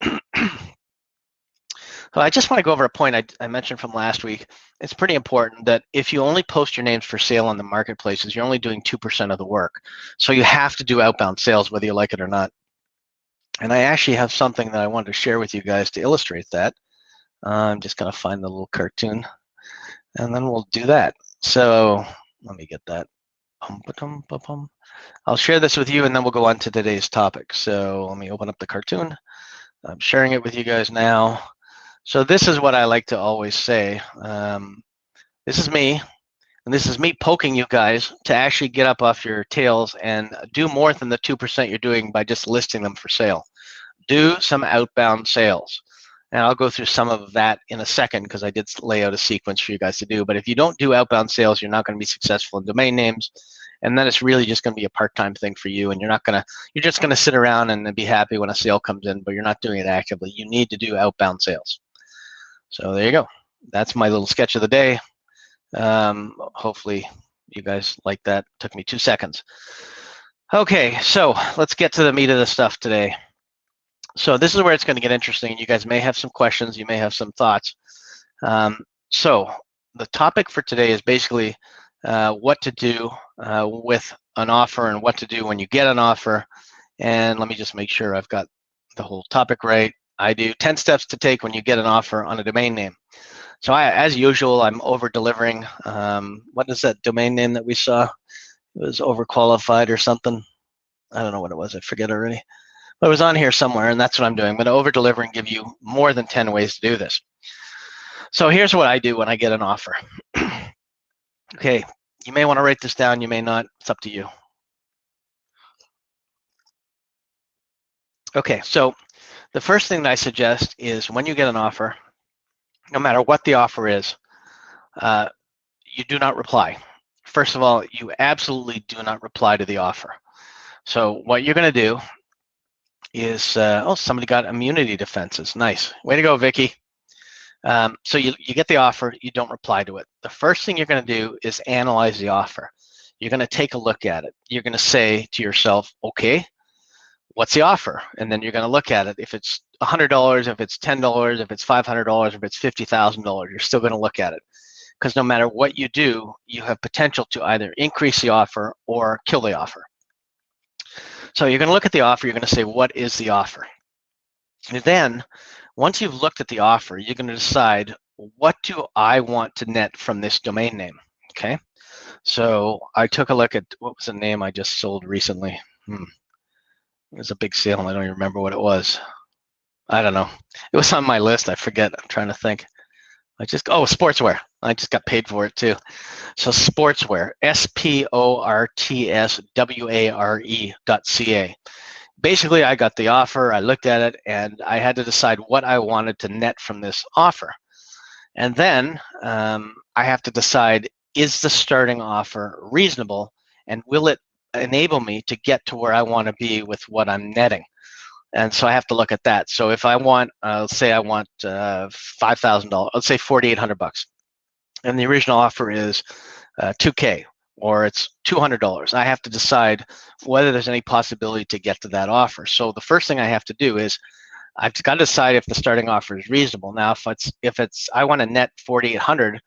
Speaker 1: So I just want to go over a point I mentioned from last week. It's pretty important that if you only post your names for sale on the marketplaces, you're only doing 2% of the work. So you have to do outbound sales whether you like it or not. And I actually have something that I wanted to share with you guys to illustrate that. I'm just going to find the little cartoon, and then we'll do that. So let me get that. I'll share this with you, and then we'll go on to today's topic. So let me open up the cartoon. I'm sharing it with you guys now. So this is what I like to always say. This is me, and this is me poking you guys to actually get up off your tails and do more than the 2% you're doing by just listing them for sale. Do some outbound sales. And I'll go through some of that in a second because I did lay out a sequence for you guys to do. But if you don't do outbound sales, you're not going to be successful in domain names. And then it's really just going to be a part-time thing for you. And you're just going to sit around and be happy when a sale comes in, but you're not doing it actively. You need to do outbound sales. So there you go. That's my little sketch of the day. Hopefully you guys like that. Took me 2 seconds. Okay, so let's get to the meat of the stuff today. So this is where it's going to get interesting. You guys may have some questions. You may have some thoughts. So the topic for today is basically what to do with an offer and what to do when you get an offer. And let me just make sure I've got the whole topic right. I do 10 steps to take when you get an offer on a domain name. So as usual, I'm over-delivering. What is that domain name that we saw? It was overqualified or something. I don't know what it was. I forget already. But it was on here somewhere, and that's what I'm doing. I'm going to over-deliver and give you more than 10 ways to do this. So here's what I do when I get an offer. Okay, you may want to write this down. You may not. It's up to you. Okay, so the first thing that I suggest is when you get an offer, no matter what the offer is, uh, you do not reply. First of all, you absolutely do not reply to the offer. So what you're going to do is, oh, somebody got immunity defenses. Nice. Way to go, Vicky. So you get the offer, you don't reply to it. The first thing you're going to do is analyze the offer. You're going to take a look at it. You're going to say to yourself, okay, what's the offer? And then you're going to look at it. If it's $100, if it's $10, if it's $500, if it's $50,000, you're still going to look at it. Because no matter what you do, you have potential to either increase the offer or kill the offer. So you're going to look at the offer, you're going to say, what is the offer? And then, once you've looked at the offer, you're going to decide, what do I want to net from this domain name? Okay. So I took a look at, what was the name I just sold recently? It was a big sale, and I don't even remember what it was. I don't know. It was on my list. I forget. I'm trying to think. Sportswear. I just got paid for it too. So Sportswear, sportsware.ca. Basically, I got the offer, I looked at it, and I had to decide what I wanted to net from this offer. And then I have to decide, is the starting offer reasonable, and will it enable me to get to where I want to be with what I'm netting? And so I have to look at that. So if I want, let's say I want $5,000, let's say $4,800, and the original offer is $2K, or it's $200. I have to decide whether there's any possibility to get to that offer. So the first thing I have to do is I've got to decide if the starting offer is reasonable. Now, if it's I want to net 4,800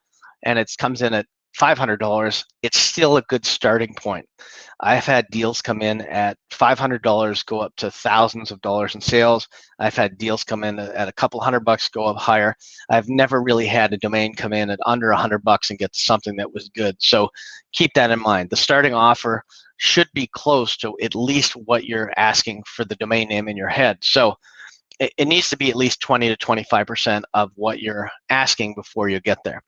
Speaker 1: and it comes in at $500, it's still a good starting point. I've had deals come in at $500 go up to thousands of dollars in sales. I've had deals come in at a couple $100 go up higher. I've never really had a domain come in at under $100 and get to something that was good. So keep that in mind. The starting offer should be close to at least what you're asking for the domain name in your head. So it needs to be at least 20 to 25% of what you're asking before you get there.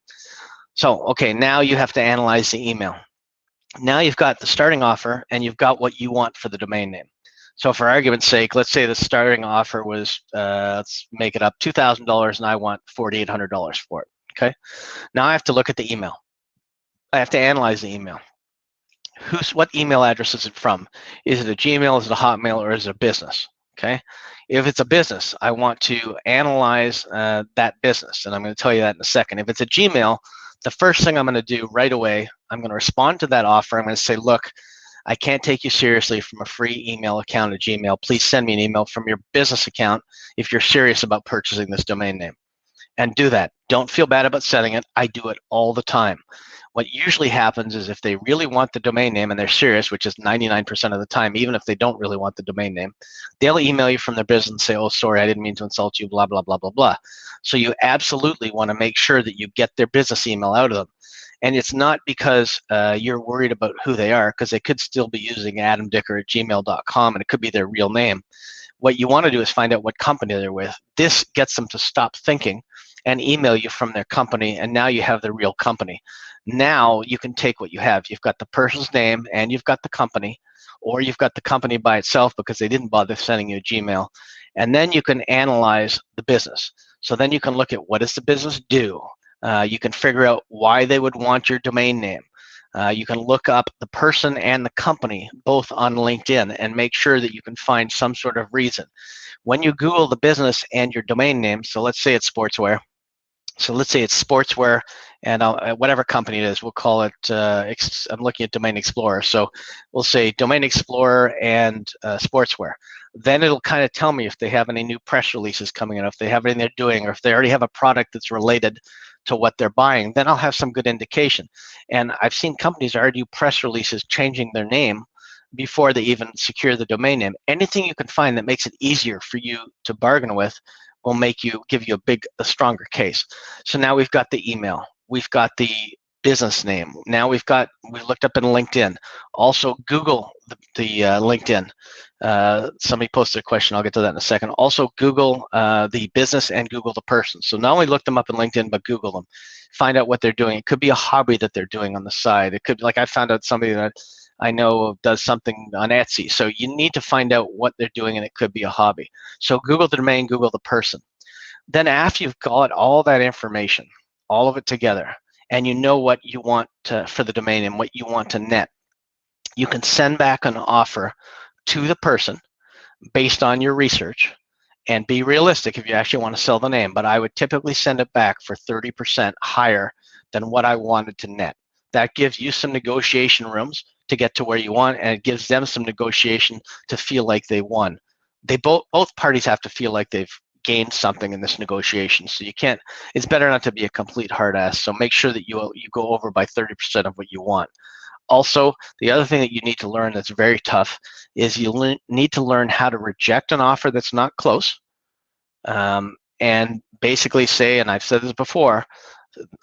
Speaker 1: So, okay, now you have to analyze the email. Now you've got the starting offer and you've got what you want for the domain name. So for argument's sake, let's say the starting offer was, let's make it up, $2,000, and I want $4,800 for it, okay? Now I have to look at the email. I have to analyze the email. What email address is it from? Is it a Gmail, is it a Hotmail, or is it a business, okay? If it's a business, I want to analyze that business, and I'm going to tell you that in a second. If it's a Gmail, the first thing I'm going to do right away, I'm going to respond to that offer. I'm going to say, look, I can't take you seriously from a free email account at Gmail. Please send me an email from your business account if you're serious about purchasing this domain name. And do that. Don't feel bad about setting it. I do it all the time. What usually happens is if they really want the domain name and they're serious, which is 99% of the time, even if they don't really want the domain name, they'll email you from their business and say, oh, sorry, I didn't mean to insult you, blah, blah, blah, blah, blah. So you absolutely want to make sure that you get their business email out of them. And it's not because you're worried about who they are, because they could still be using adamdicker@gmail.com and it could be their real name. What you want to do is find out what company they're with. This gets them to stop thinking and email you from their company, and now you have the real company. Now you can take what you have. You've got the person's name and you've got the company, or you've got the company by itself because they didn't bother sending you a Gmail, and then you can analyze the business. So then you can look at, what does the business do? You can figure out why they would want your domain name. You can look up the person and the company both on LinkedIn and make sure that you can find some sort of reason. When you Google the business and your domain name, so let's say it's Sportswear. So let's say it's Sportswear and whatever company it is, we'll call it, I'm looking at Domain Explorer. So we'll say Domain Explorer and Sportswear. Then it'll kind of tell me if they have any new press releases coming in, if they have anything they're doing, or if they already have a product that's related to what they're buying. Then I'll have some good indication. And I've seen companies already do press releases changing their name before they even secure the domain name. Anything you can find that makes it easier for you to bargain with will give you a stronger case. So now we've got the email, we've got the business name. Now we looked up in LinkedIn. Also Google the LinkedIn. Somebody posted a question. I'll get to that in a second. Also Google the business and Google the person. So not only look them up in LinkedIn, but Google them. Find out what they're doing. It could be a hobby that they're doing on the side. It could, like I found out somebody that I know does something on Etsy. So you need to find out what they're doing, and it could be a hobby. So Google the domain, Google the person. Then after you've got all that information, all of it together, and you know what you want for the domain and what you want to net, you can send back an offer to the person based on your research, and be realistic if you actually want to sell the name. But I would typically send it back for 30% higher than what I wanted to net. That gives you some negotiation rooms to get to where you want, and it gives them some negotiation to feel like they won. They both parties have to feel like they've gained something in this negotiation. So you can't, it's better not to be a complete hard ass. So make sure that you go over by 30% of what you want. Also, the other thing that you need to learn that's very tough is you need to learn how to reject an offer that's not close, and basically say, and I've said this before,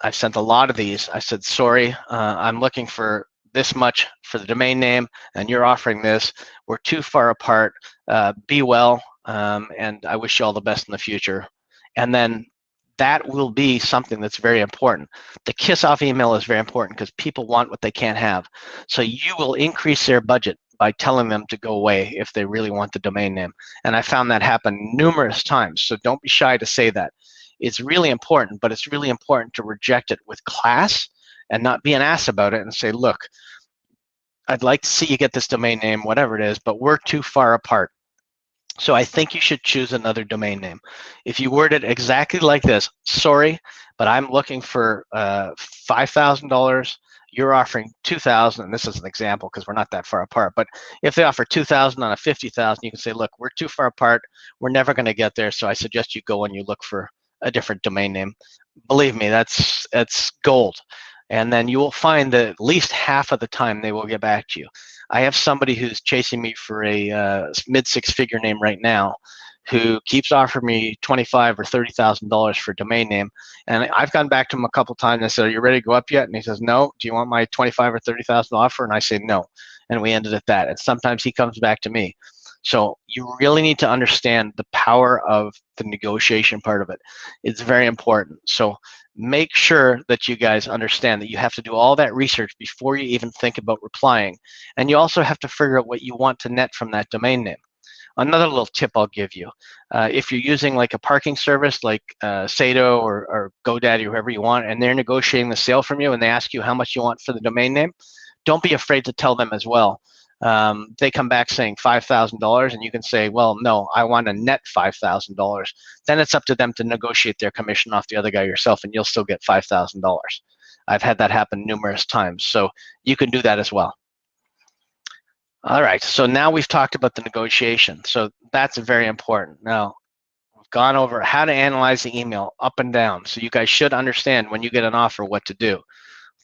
Speaker 1: I've sent a lot of these, I said, sorry, I'm looking for this much for the domain name, and you're offering this. We're too far apart. Be well, and I wish you all the best in the future. And then that will be something that's very important. The kiss off email is very important because people want what they can't have. So you will increase their budget by telling them to go away if they really want the domain name. And I found that happen numerous times. So don't be shy to say that. It's really important, but it's really important to reject it with class and not be an ass about it and say, look, I'd like to see you get this domain name, whatever it is, but we're too far apart. So I think you should choose another domain name. If you word it exactly like this, sorry, but I'm looking for $5,000. You're offering $2,000, and this is an example because we're not that far apart. But if they offer $2,000 on a $50,000, you can say, look, we're too far apart. We're never going to get there. So I suggest you go and you look for a different domain name. Believe me, that's gold. And then you will find that at least half of the time they will get back to you. I have somebody who's chasing me for a mid-six-figure name right now, who keeps offering me $25,000 or $30,000 for a domain name, and I've gone back to him a couple times and I said, "Are you ready to go up yet?" And he says, "No. Do you want my $25,000 or $30,000 offer?" And I say, "No," and we ended at that. And sometimes he comes back to me. So you really need to understand the power of the negotiation part of it. It's very important. So make sure that you guys understand that you have to do all that research before you even think about replying. And you also have to figure out what you want to net from that domain name. Another little tip I'll give you, if you're using like a parking service like Sado or GoDaddy or whoever you want, and they're negotiating the sale from you and they ask you how much you want for the domain name, don't be afraid to tell them as well. They come back saying $5,000, and you can say, well, no, I want a net $5,000. Then it's up to them to negotiate their commission off the other guy yourself, and you'll still get $5,000. I've had that happen numerous times, so you can do that as well. All right, so now we've talked about the negotiation, so that's very important. Now, we've gone over how to analyze the email up and down, so you guys should understand when you get an offer what to do.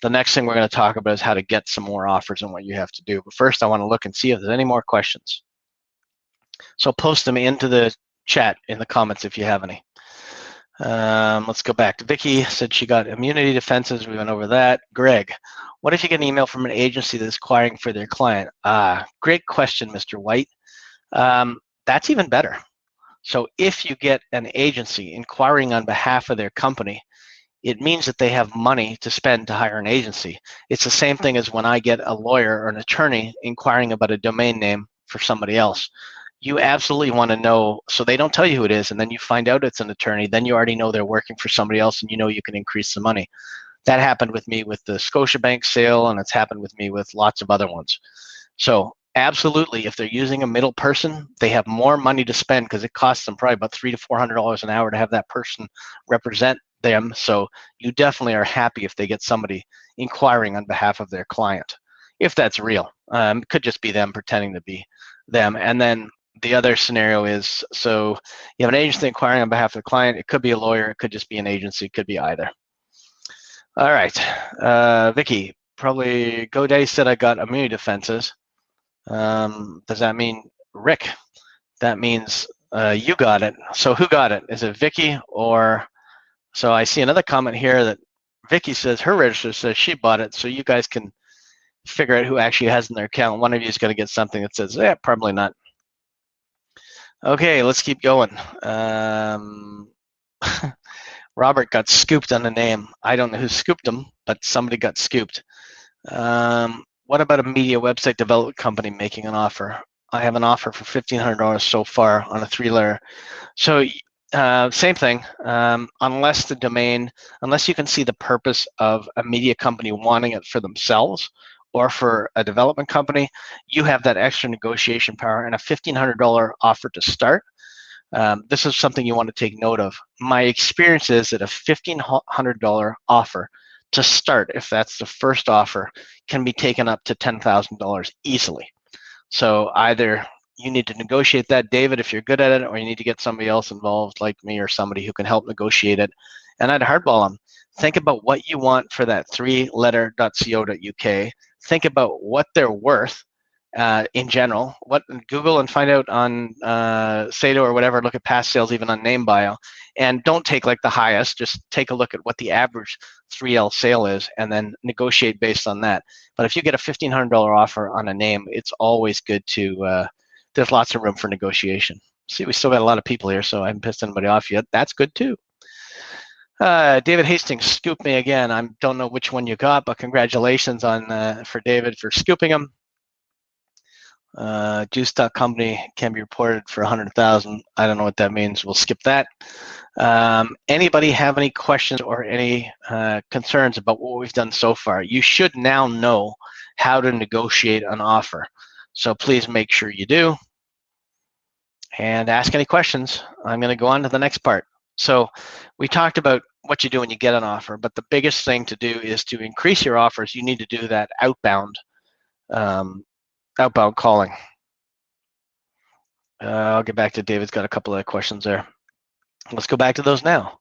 Speaker 1: The next thing we're going to talk about is how to get some more offers and what you have to do. But first, I want to look and see if there's any more questions. So post them into the chat in the comments if you have any. Let's go back to Vicky. Said she got immunity defenses. We went over that. Greg, what if you get an email from an agency that's inquiring for their client? Great question, Mr. White. That's even better. So if you get an agency inquiring on behalf of their company, it means that they have money to spend to hire an agency. It's the same thing as when I get a lawyer or an attorney inquiring about a domain name for somebody else. You absolutely want to know, so they don't tell you who it is, and then you find out it's an attorney, then you already know they're working for somebody else, and you know you can increase the money. That happened with me with the Scotiabank sale, and it's happened with me with lots of other ones. So absolutely, if they're using a middle person, they have more money to spend because it costs them probably about $300 to $400 an hour to have that person represent them. So you definitely are happy if they get somebody inquiring on behalf of their client, if that's real. It could just be them pretending to be them. And then the other scenario is, so you have an agency inquiring on behalf of the client. It could be a lawyer. It could just be an agency. It could be either. All right. Vicky, probably GoDaddy said I got immunity defenses. Does that mean Rick? That means you got it. So who got it? Is it Vicky or... So I see another comment here that Vicky says her register says she bought it, so you guys can figure out who actually has in their account. One of you is going to get something that says, yeah, probably not. Okay, let's keep going. Robert got scooped on the name. I don't know who scooped him, but somebody got scooped. What about a media website development company making an offer? I have an offer for $1,500 so far on a 3-letter. So same thing, unless you can see the purpose of a media company wanting it for themselves or for a development company, you have that extra negotiation power, and a $1,500 offer to start. This is something you want to take note of. My experience is that a $1,500 offer to start, if that's the first offer, can be taken up to $10,000 easily. So either you need to negotiate that, David, if you're good at it, or you need to get somebody else involved like me or somebody who can help negotiate it. And I'd hardball them. Think about what you want for that 3letter.co.uk. Think about what they're worth in general. Google and find out on Sato or whatever, look at past sales, even on NameBio. And don't take like the highest, just take a look at what the average 3L sale is and then negotiate based on that. But if you get a $1,500 offer on a name, it's always good to, there's lots of room for negotiation. See, we still got a lot of people here, so I haven't pissed anybody off yet. That's good too. David Hastings scooped me again. I don't know which one you got, but congratulations on for David for scooping him. Juice Stock Company can be reported for 100,000. I don't know what that means. We'll skip that. Anybody have any questions or any concerns about what we've done so far? You should now know how to negotiate an offer. So please make sure you do. And ask any questions. I'm going to go on to the next part. So we talked about what you do when you get an offer, but the biggest thing to do is to increase your offers. You need to do that outbound calling. I'll get back to David's got a couple of questions there. Let's go back to those now.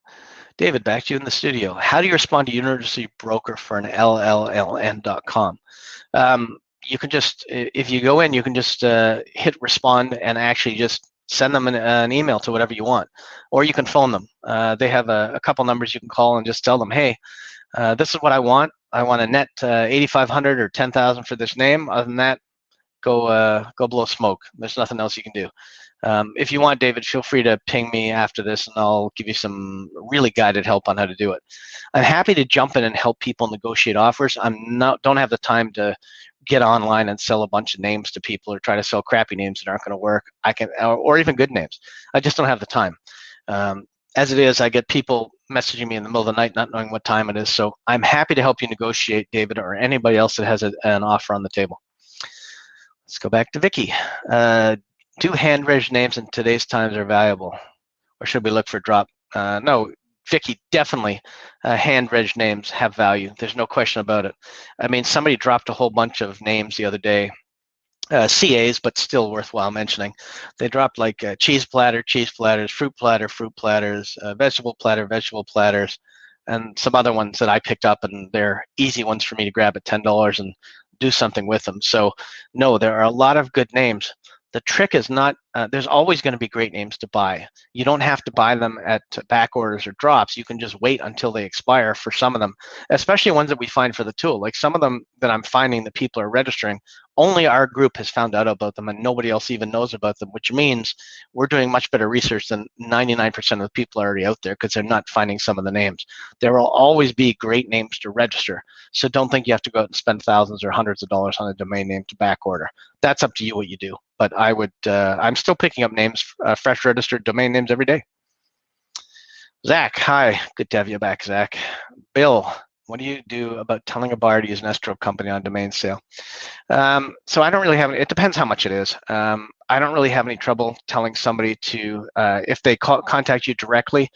Speaker 1: David, back to you in the studio. How do you respond to University Broker for an LLLN.com? You can just, if you go in, you can just hit respond and actually just send them an email to whatever you want, or you can phone them. They have a couple numbers you can call and just tell them, hey, this is what I want. I want a net 8,500 or 10,000 for this name. Other than that, go blow smoke. There's nothing else you can do. If you want, David, feel free to ping me after this and I'll give you some really guided help on how to do it. I'm happy to jump in and help people negotiate offers. Don't have the time to get online and sell a bunch of names to people or try to sell crappy names that aren't going to work. Or even good names. I just don't have the time. As it is, I get people messaging me in the middle of the night not knowing what time it is. So I'm happy to help you negotiate, David, or anybody else that has an offer on the table. Let's go back to Vicky. Do hand-reg names in today's times are valuable, or should we look for drop? No, Vicky, definitely hand-reg names have value. There's no question about it. I mean, somebody dropped a whole bunch of names the other day, CAs, but still worthwhile mentioning. They dropped like cheese platters, fruit platters, vegetable platters, and some other ones that I picked up, and they're easy ones for me to grab at $10 and do something with them. So no, there are a lot of good names. The trick is not, there's always going to be great names to buy. You don't have to buy them at back orders or drops. You can just wait until they expire for some of them, especially ones that we find for the tool. Like some of them that I'm finding that people are registering, only our group has found out about them and nobody else even knows about them, which means we're doing much better research than 99% of the people already out there because they're not finding some of the names. There will always be great names to register. So don't think you have to go out and spend thousands or hundreds of dollars on a domain name to back order. That's up to you what you do. But I would, I'm still picking up names, fresh registered domain names every day. Zach, hi, good to have you back, Zach. Bill, what do you do about telling a buyer to use an escrow company on domain sale? So I don't really have, it depends how much it is. I don't really have any trouble telling somebody to, if they contact you directly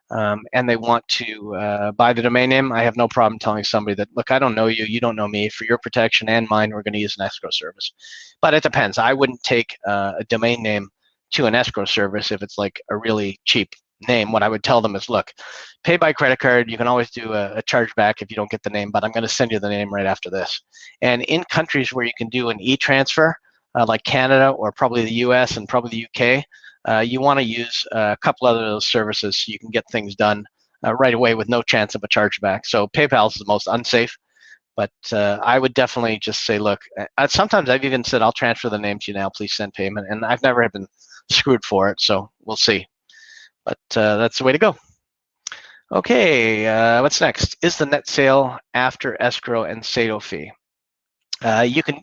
Speaker 1: and they want to buy the domain name, I have no problem telling somebody that, look, I don't know you, you don't know me. For your protection and mine, we're going to use an escrow service. But it depends. I wouldn't take a domain name to an escrow service if it's like a really cheap name. What I would tell them is, look, pay by credit card. You can always do a chargeback if you don't get the name, but I'm going to send you the name right after this. And in countries where you can do an e-transfer, like Canada or probably the US and probably the UK, you want to use a couple other of those services so you can get things done right away with no chance of a chargeback. So PayPal is the most unsafe. But I would definitely just say, look, sometimes I've even said, I'll transfer the name to you now, please send payment. And I've never been screwed for it, so we'll see. But that's the way to go. Okay, what's next? Is the net sale after escrow and SATO fee? You can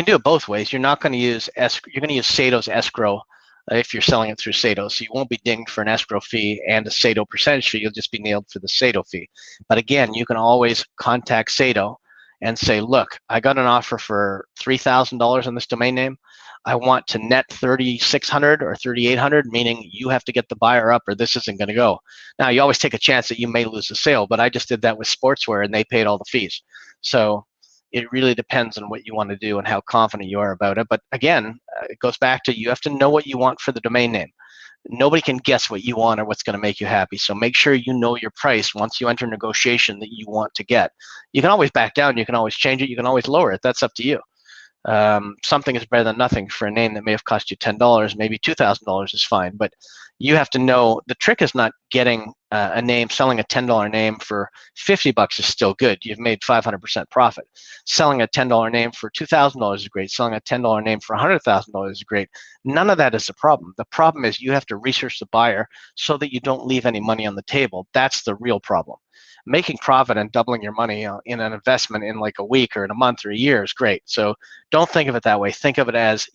Speaker 1: do it both ways. You're not going to use escrow. You're going to use SATO's escrow if you're selling it through SATO. So you won't be dinged for an escrow fee and a SATO percentage fee. You'll just be nailed for the SATO fee. But again, you can always contact SATO and say, look, I got an offer for $3,000 on this domain name. I want to net 3,600 or 3,800, meaning you have to get the buyer up or this isn't going to go. Now, you always take a chance that you may lose the sale, but I just did that with Sportswear and they paid all the fees. So it really depends on what you want to do and how confident you are about it. But again, it goes back to you have to know what you want for the domain name. Nobody can guess what you want or what's going to make you happy. So make sure you know your price once you enter negotiation that you want to get. You can always back down. You can always change it. You can always lower it. That's up to you. Something is better than nothing for a name that may have cost you $10. Maybe $2,000 is fine. But you have to know the trick is not getting a name, selling a $10 name for $50 is still good. You've made 500% profit. Selling a $10 name for $2,000 is great. Selling a $10 name for $100,000 is great. None of that is the problem. The problem is you have to research the buyer so that you don't leave any money on the table. That's the real problem. Making profit and doubling your money in an investment in like a week or in a month or a year is great. So don't think of it that way. Think of it as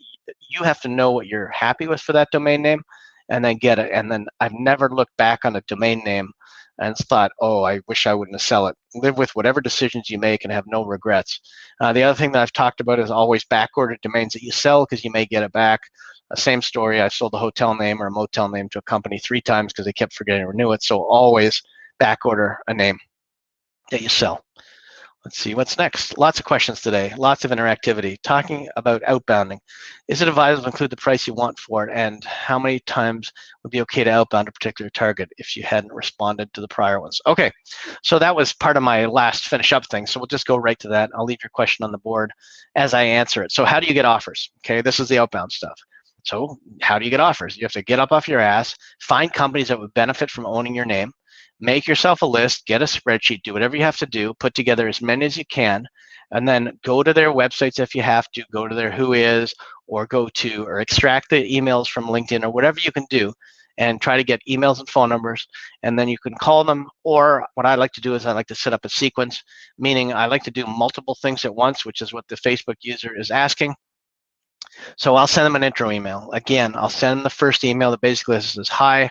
Speaker 1: you have to know what you're happy with for that domain name and then get it. And then I've never looked back on a domain name and thought, oh, I wish I wouldn't have sell it. Live with whatever decisions you make and have no regrets. The other thing that I've talked about is always backorder domains that you sell because you may get it back. Same story, I sold a hotel name or a motel name to a company 3 times because they kept forgetting to renew it. So always backorder a name that you sell. Let's see what's next. Lots of questions today, lots of interactivity. Talking about outbounding. Is it advisable to include the price you want for it, and how many times would be okay to outbound a particular target if you hadn't responded to the prior ones? Okay, so that was part of my last finish up thing, so we'll just go right to that. I'll leave your question on the board as I answer it. So how do you get offers? Okay, this is the outbound stuff. So how do you get offers? You have to get up off your ass, find companies that would benefit from owning your name, make yourself a list, get a spreadsheet, do whatever you have to do, put together as many as you can, and then go to their websites if you have to, go to their Whois, or or extract the emails from LinkedIn or whatever you can do, and try to get emails and phone numbers, and then you can call them. Or what I like to do is I like to set up a sequence, meaning I like to do multiple things at once, which is what the Facebook user is asking. So I'll send them an intro email. Again, I'll send them the first email that basically says, hi,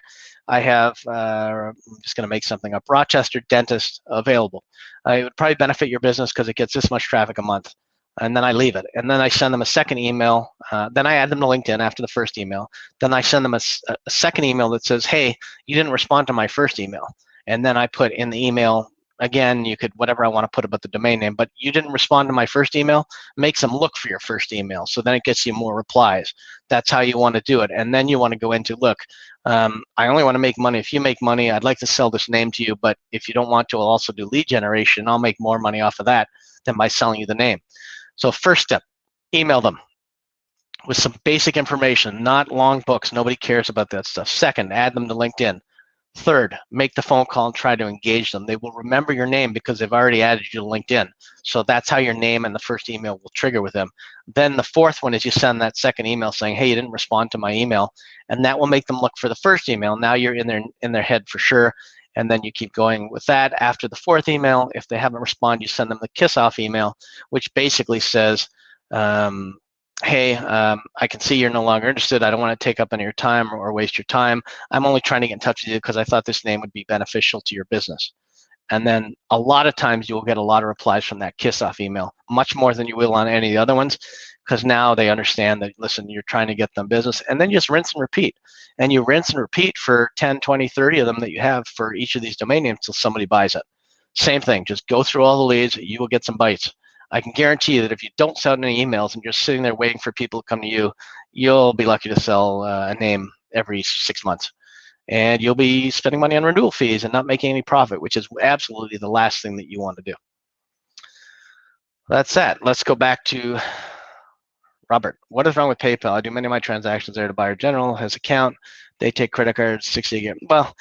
Speaker 1: I have, I'm just going to make something up, Rochester dentist available. It would probably benefit your business because it gets this much traffic a month. And then I leave it. And then I send them a second email. Then I add them to LinkedIn after the first email. Then I send them a second email that says, hey, you didn't respond to my first email. And then I put in the email, again, you could, whatever I want to put about the domain name, but you didn't respond to my first email, makes them look for your first email. So then it gets you more replies. That's how you want to do it. And then you want to go into, look, I only want to make money if you make money. I'd like to sell this name to you, but if you don't want to, I'll also do lead generation. I'll make more money off of that than by selling you the name. So first step, email them with some basic information, not long books. Nobody cares about that stuff. Second, add them to LinkedIn. Third, make the phone call and try to engage them. They will remember your name because they've already added you to LinkedIn. So that's how your name and the first email will trigger with them. Then the fourth one is you send that second email saying, hey, you didn't respond to my email. And that will make them look for the first email. Now you're in their head for sure. And then you keep going with that. After the fourth email, if they haven't responded, you send them the kiss-off email, which basically says, hey, I can see you're no longer interested. I don't want to take up any of your time or waste your time. I'm only trying to get in touch with you because I thought this name would be beneficial to your business. And then a lot of times you will get a lot of replies from that kiss-off email, much more than you will on any of the other ones, because now they understand that, listen, you're trying to get them business. And then just rinse and repeat. And you rinse and repeat for 10, 20, 30 of them that you have for each of these domain names until somebody buys it. Same thing, just go through all the leads, you will get some bites. I can guarantee you that if you don't send any emails and you're sitting there waiting for people to come to you, you'll be lucky to sell a name every 6 months. And you'll be spending money on renewal fees and not making any profit, which is absolutely the last thing that you want to do. That's that. Let's go back to Robert. What is wrong with PayPal? I do many of my transactions there to Buyer General, his account. They take credit cards, 60 again. Well,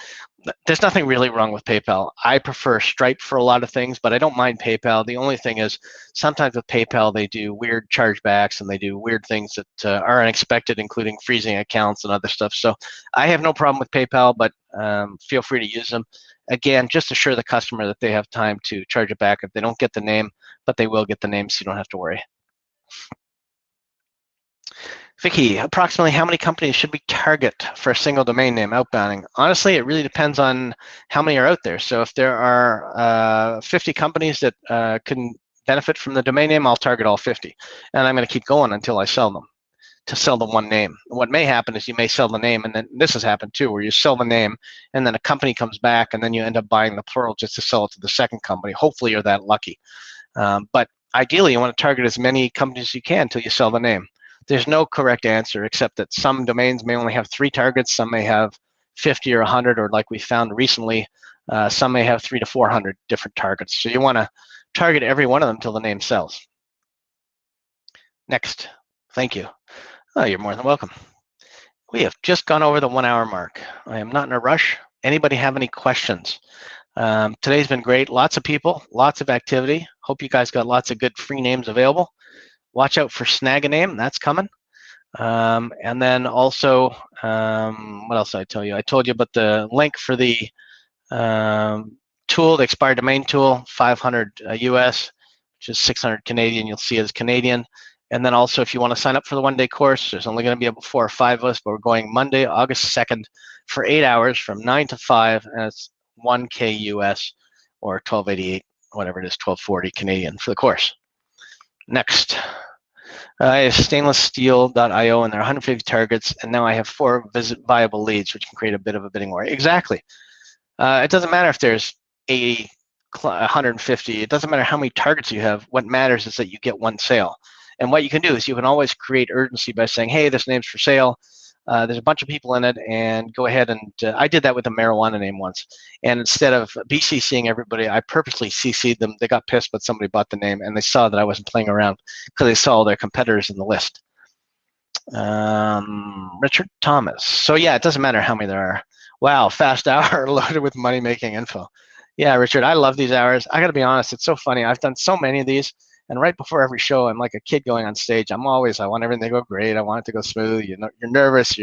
Speaker 1: There's nothing really wrong with PayPal. I prefer Stripe for a lot of things, but I don't mind PayPal. The only thing is sometimes with PayPal, they do weird chargebacks and they do weird things that are unexpected, including freezing accounts and other stuff. So I have no problem with PayPal, but feel free to use them. Again, just assure the customer that they have time to charge it back if they don't get the name, but they will get the name, so you don't have to worry. Vicky, approximately how many companies should we target for a single domain name outbounding? Honestly, it really depends on how many are out there. So if there are 50 companies that can benefit from the domain name, I'll target all 50. And I'm going to keep going until I sell them, to sell the one name. What may happen is you may sell the name, and then this has happened too, where you sell the name, and then a company comes back, and then you end up buying the plural just to sell it to the second company. Hopefully you're that lucky. But ideally, you want to target as many companies as you can until you sell the name. There's no correct answer, except that some domains may only have 3 targets, some may have 50 or 100, or like we found recently, some may have 300 to 400 different targets. So you want to target every one of them until the name sells. Next, thank you. Oh, you're more than welcome. We have just gone over the 1 hour mark. I am not in a rush. Anybody have any questions? Today's been great. Lots of people, lots of activity. Hope you guys got lots of good free names available. Watch out for Snag a Name, that's coming. And then also, what else did I tell you? I told you about the link for the tool, the expired domain tool, 500 US, which is 600 Canadian. You'll see it as Canadian. And then also, if you want to sign up for the one-day course, there's only going to be about 4 or 5 of us, but we're going Monday, August 2nd for 8 hours from 9 to 5, and it's 1K US or 1288, whatever it is, 1240 Canadian for the course. Next. I have stainlesssteel.io, and there are 150 targets, and now I have 4 viable leads, which can create a bit of a bidding war. Exactly. It doesn't matter if there's 80, 150. It doesn't matter how many targets you have. What matters is that you get 1 sale. And what you can do is you can always create urgency by saying, hey, this name's for sale. There's a bunch of people in it, and go ahead and I did that with a marijuana name once. And instead of BCCing everybody, I purposely CC'd them. They got pissed, but somebody bought the name, and they saw that I wasn't playing around because they saw all their competitors in the list. Richard Thomas. So yeah, it doesn't matter how many there are. Wow, fast hour loaded with money-making info. Yeah, Richard, I love these hours. I got to be honest, it's so funny. I've done so many of these. And right before every show, I'm like a kid going on stage. I want everything to go great. I want it to go smooth. You know, you're nervous.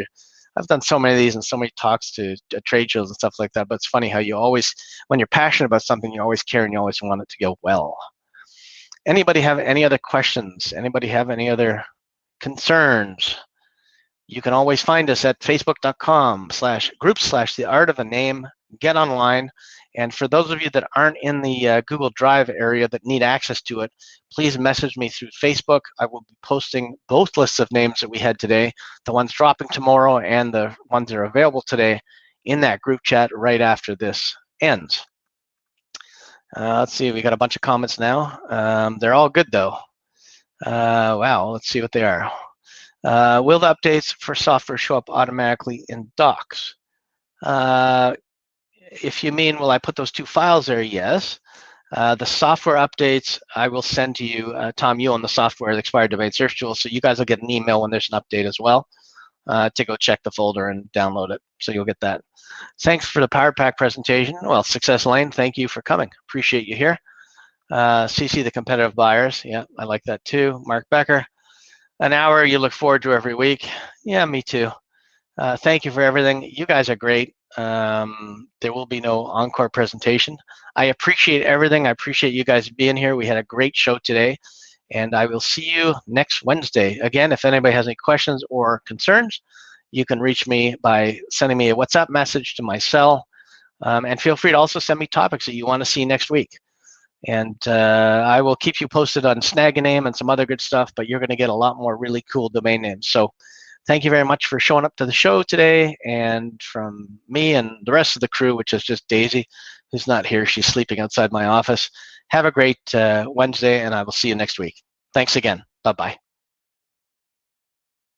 Speaker 1: I've done so many of these and so many talks to trade shows and stuff like that. But it's funny how you always, when you're passionate about something, you always care and you always want it to go well. Anybody have any other questions? Anybody have any other concerns? You can always find us at facebook.com/group/theartofaname. Get online. And for those of you that aren't in the Google Drive area that need access to it, please message me through Facebook. I will be posting both lists of names that we had today, the ones dropping tomorrow and the ones that are available today, in that group chat right after this ends. Let's see, we got a bunch of comments now. They're all good though. Wow, let's see what they are. Will the updates for software show up automatically in Docs? If you mean, will I put those 2 files there? Yes. The software updates I will send to you. Tom, you own the software, the expired domain search tool, so you guys will get an email when there's an update as well to go check the folder and download it. So you'll get that. Thanks for the Power Pack presentation. Well, Success Lane, thank you for coming. Appreciate you here. CC the competitive buyers. Yeah, I like that too. Mark Becker. An hour you look forward to every week. Yeah, me too. Thank you for everything. You guys are great. There will be no encore presentation. I appreciate everything. I appreciate you guys being here. We had a great show today, and I will see you next Wednesday. Again, if anybody has any questions or concerns, you can reach me by sending me a WhatsApp message to my cell, and feel free to also send me topics that you want to see next week. And I will keep you posted on Snag a Name and some other good stuff, but you're going to get a lot more really cool domain names. So thank you very much for showing up to the show today. And from me and the rest of the crew, which is just Daisy, who's not here, she's sleeping outside my office. Have a great Wednesday, and I will see you next week. Thanks again. Bye-bye.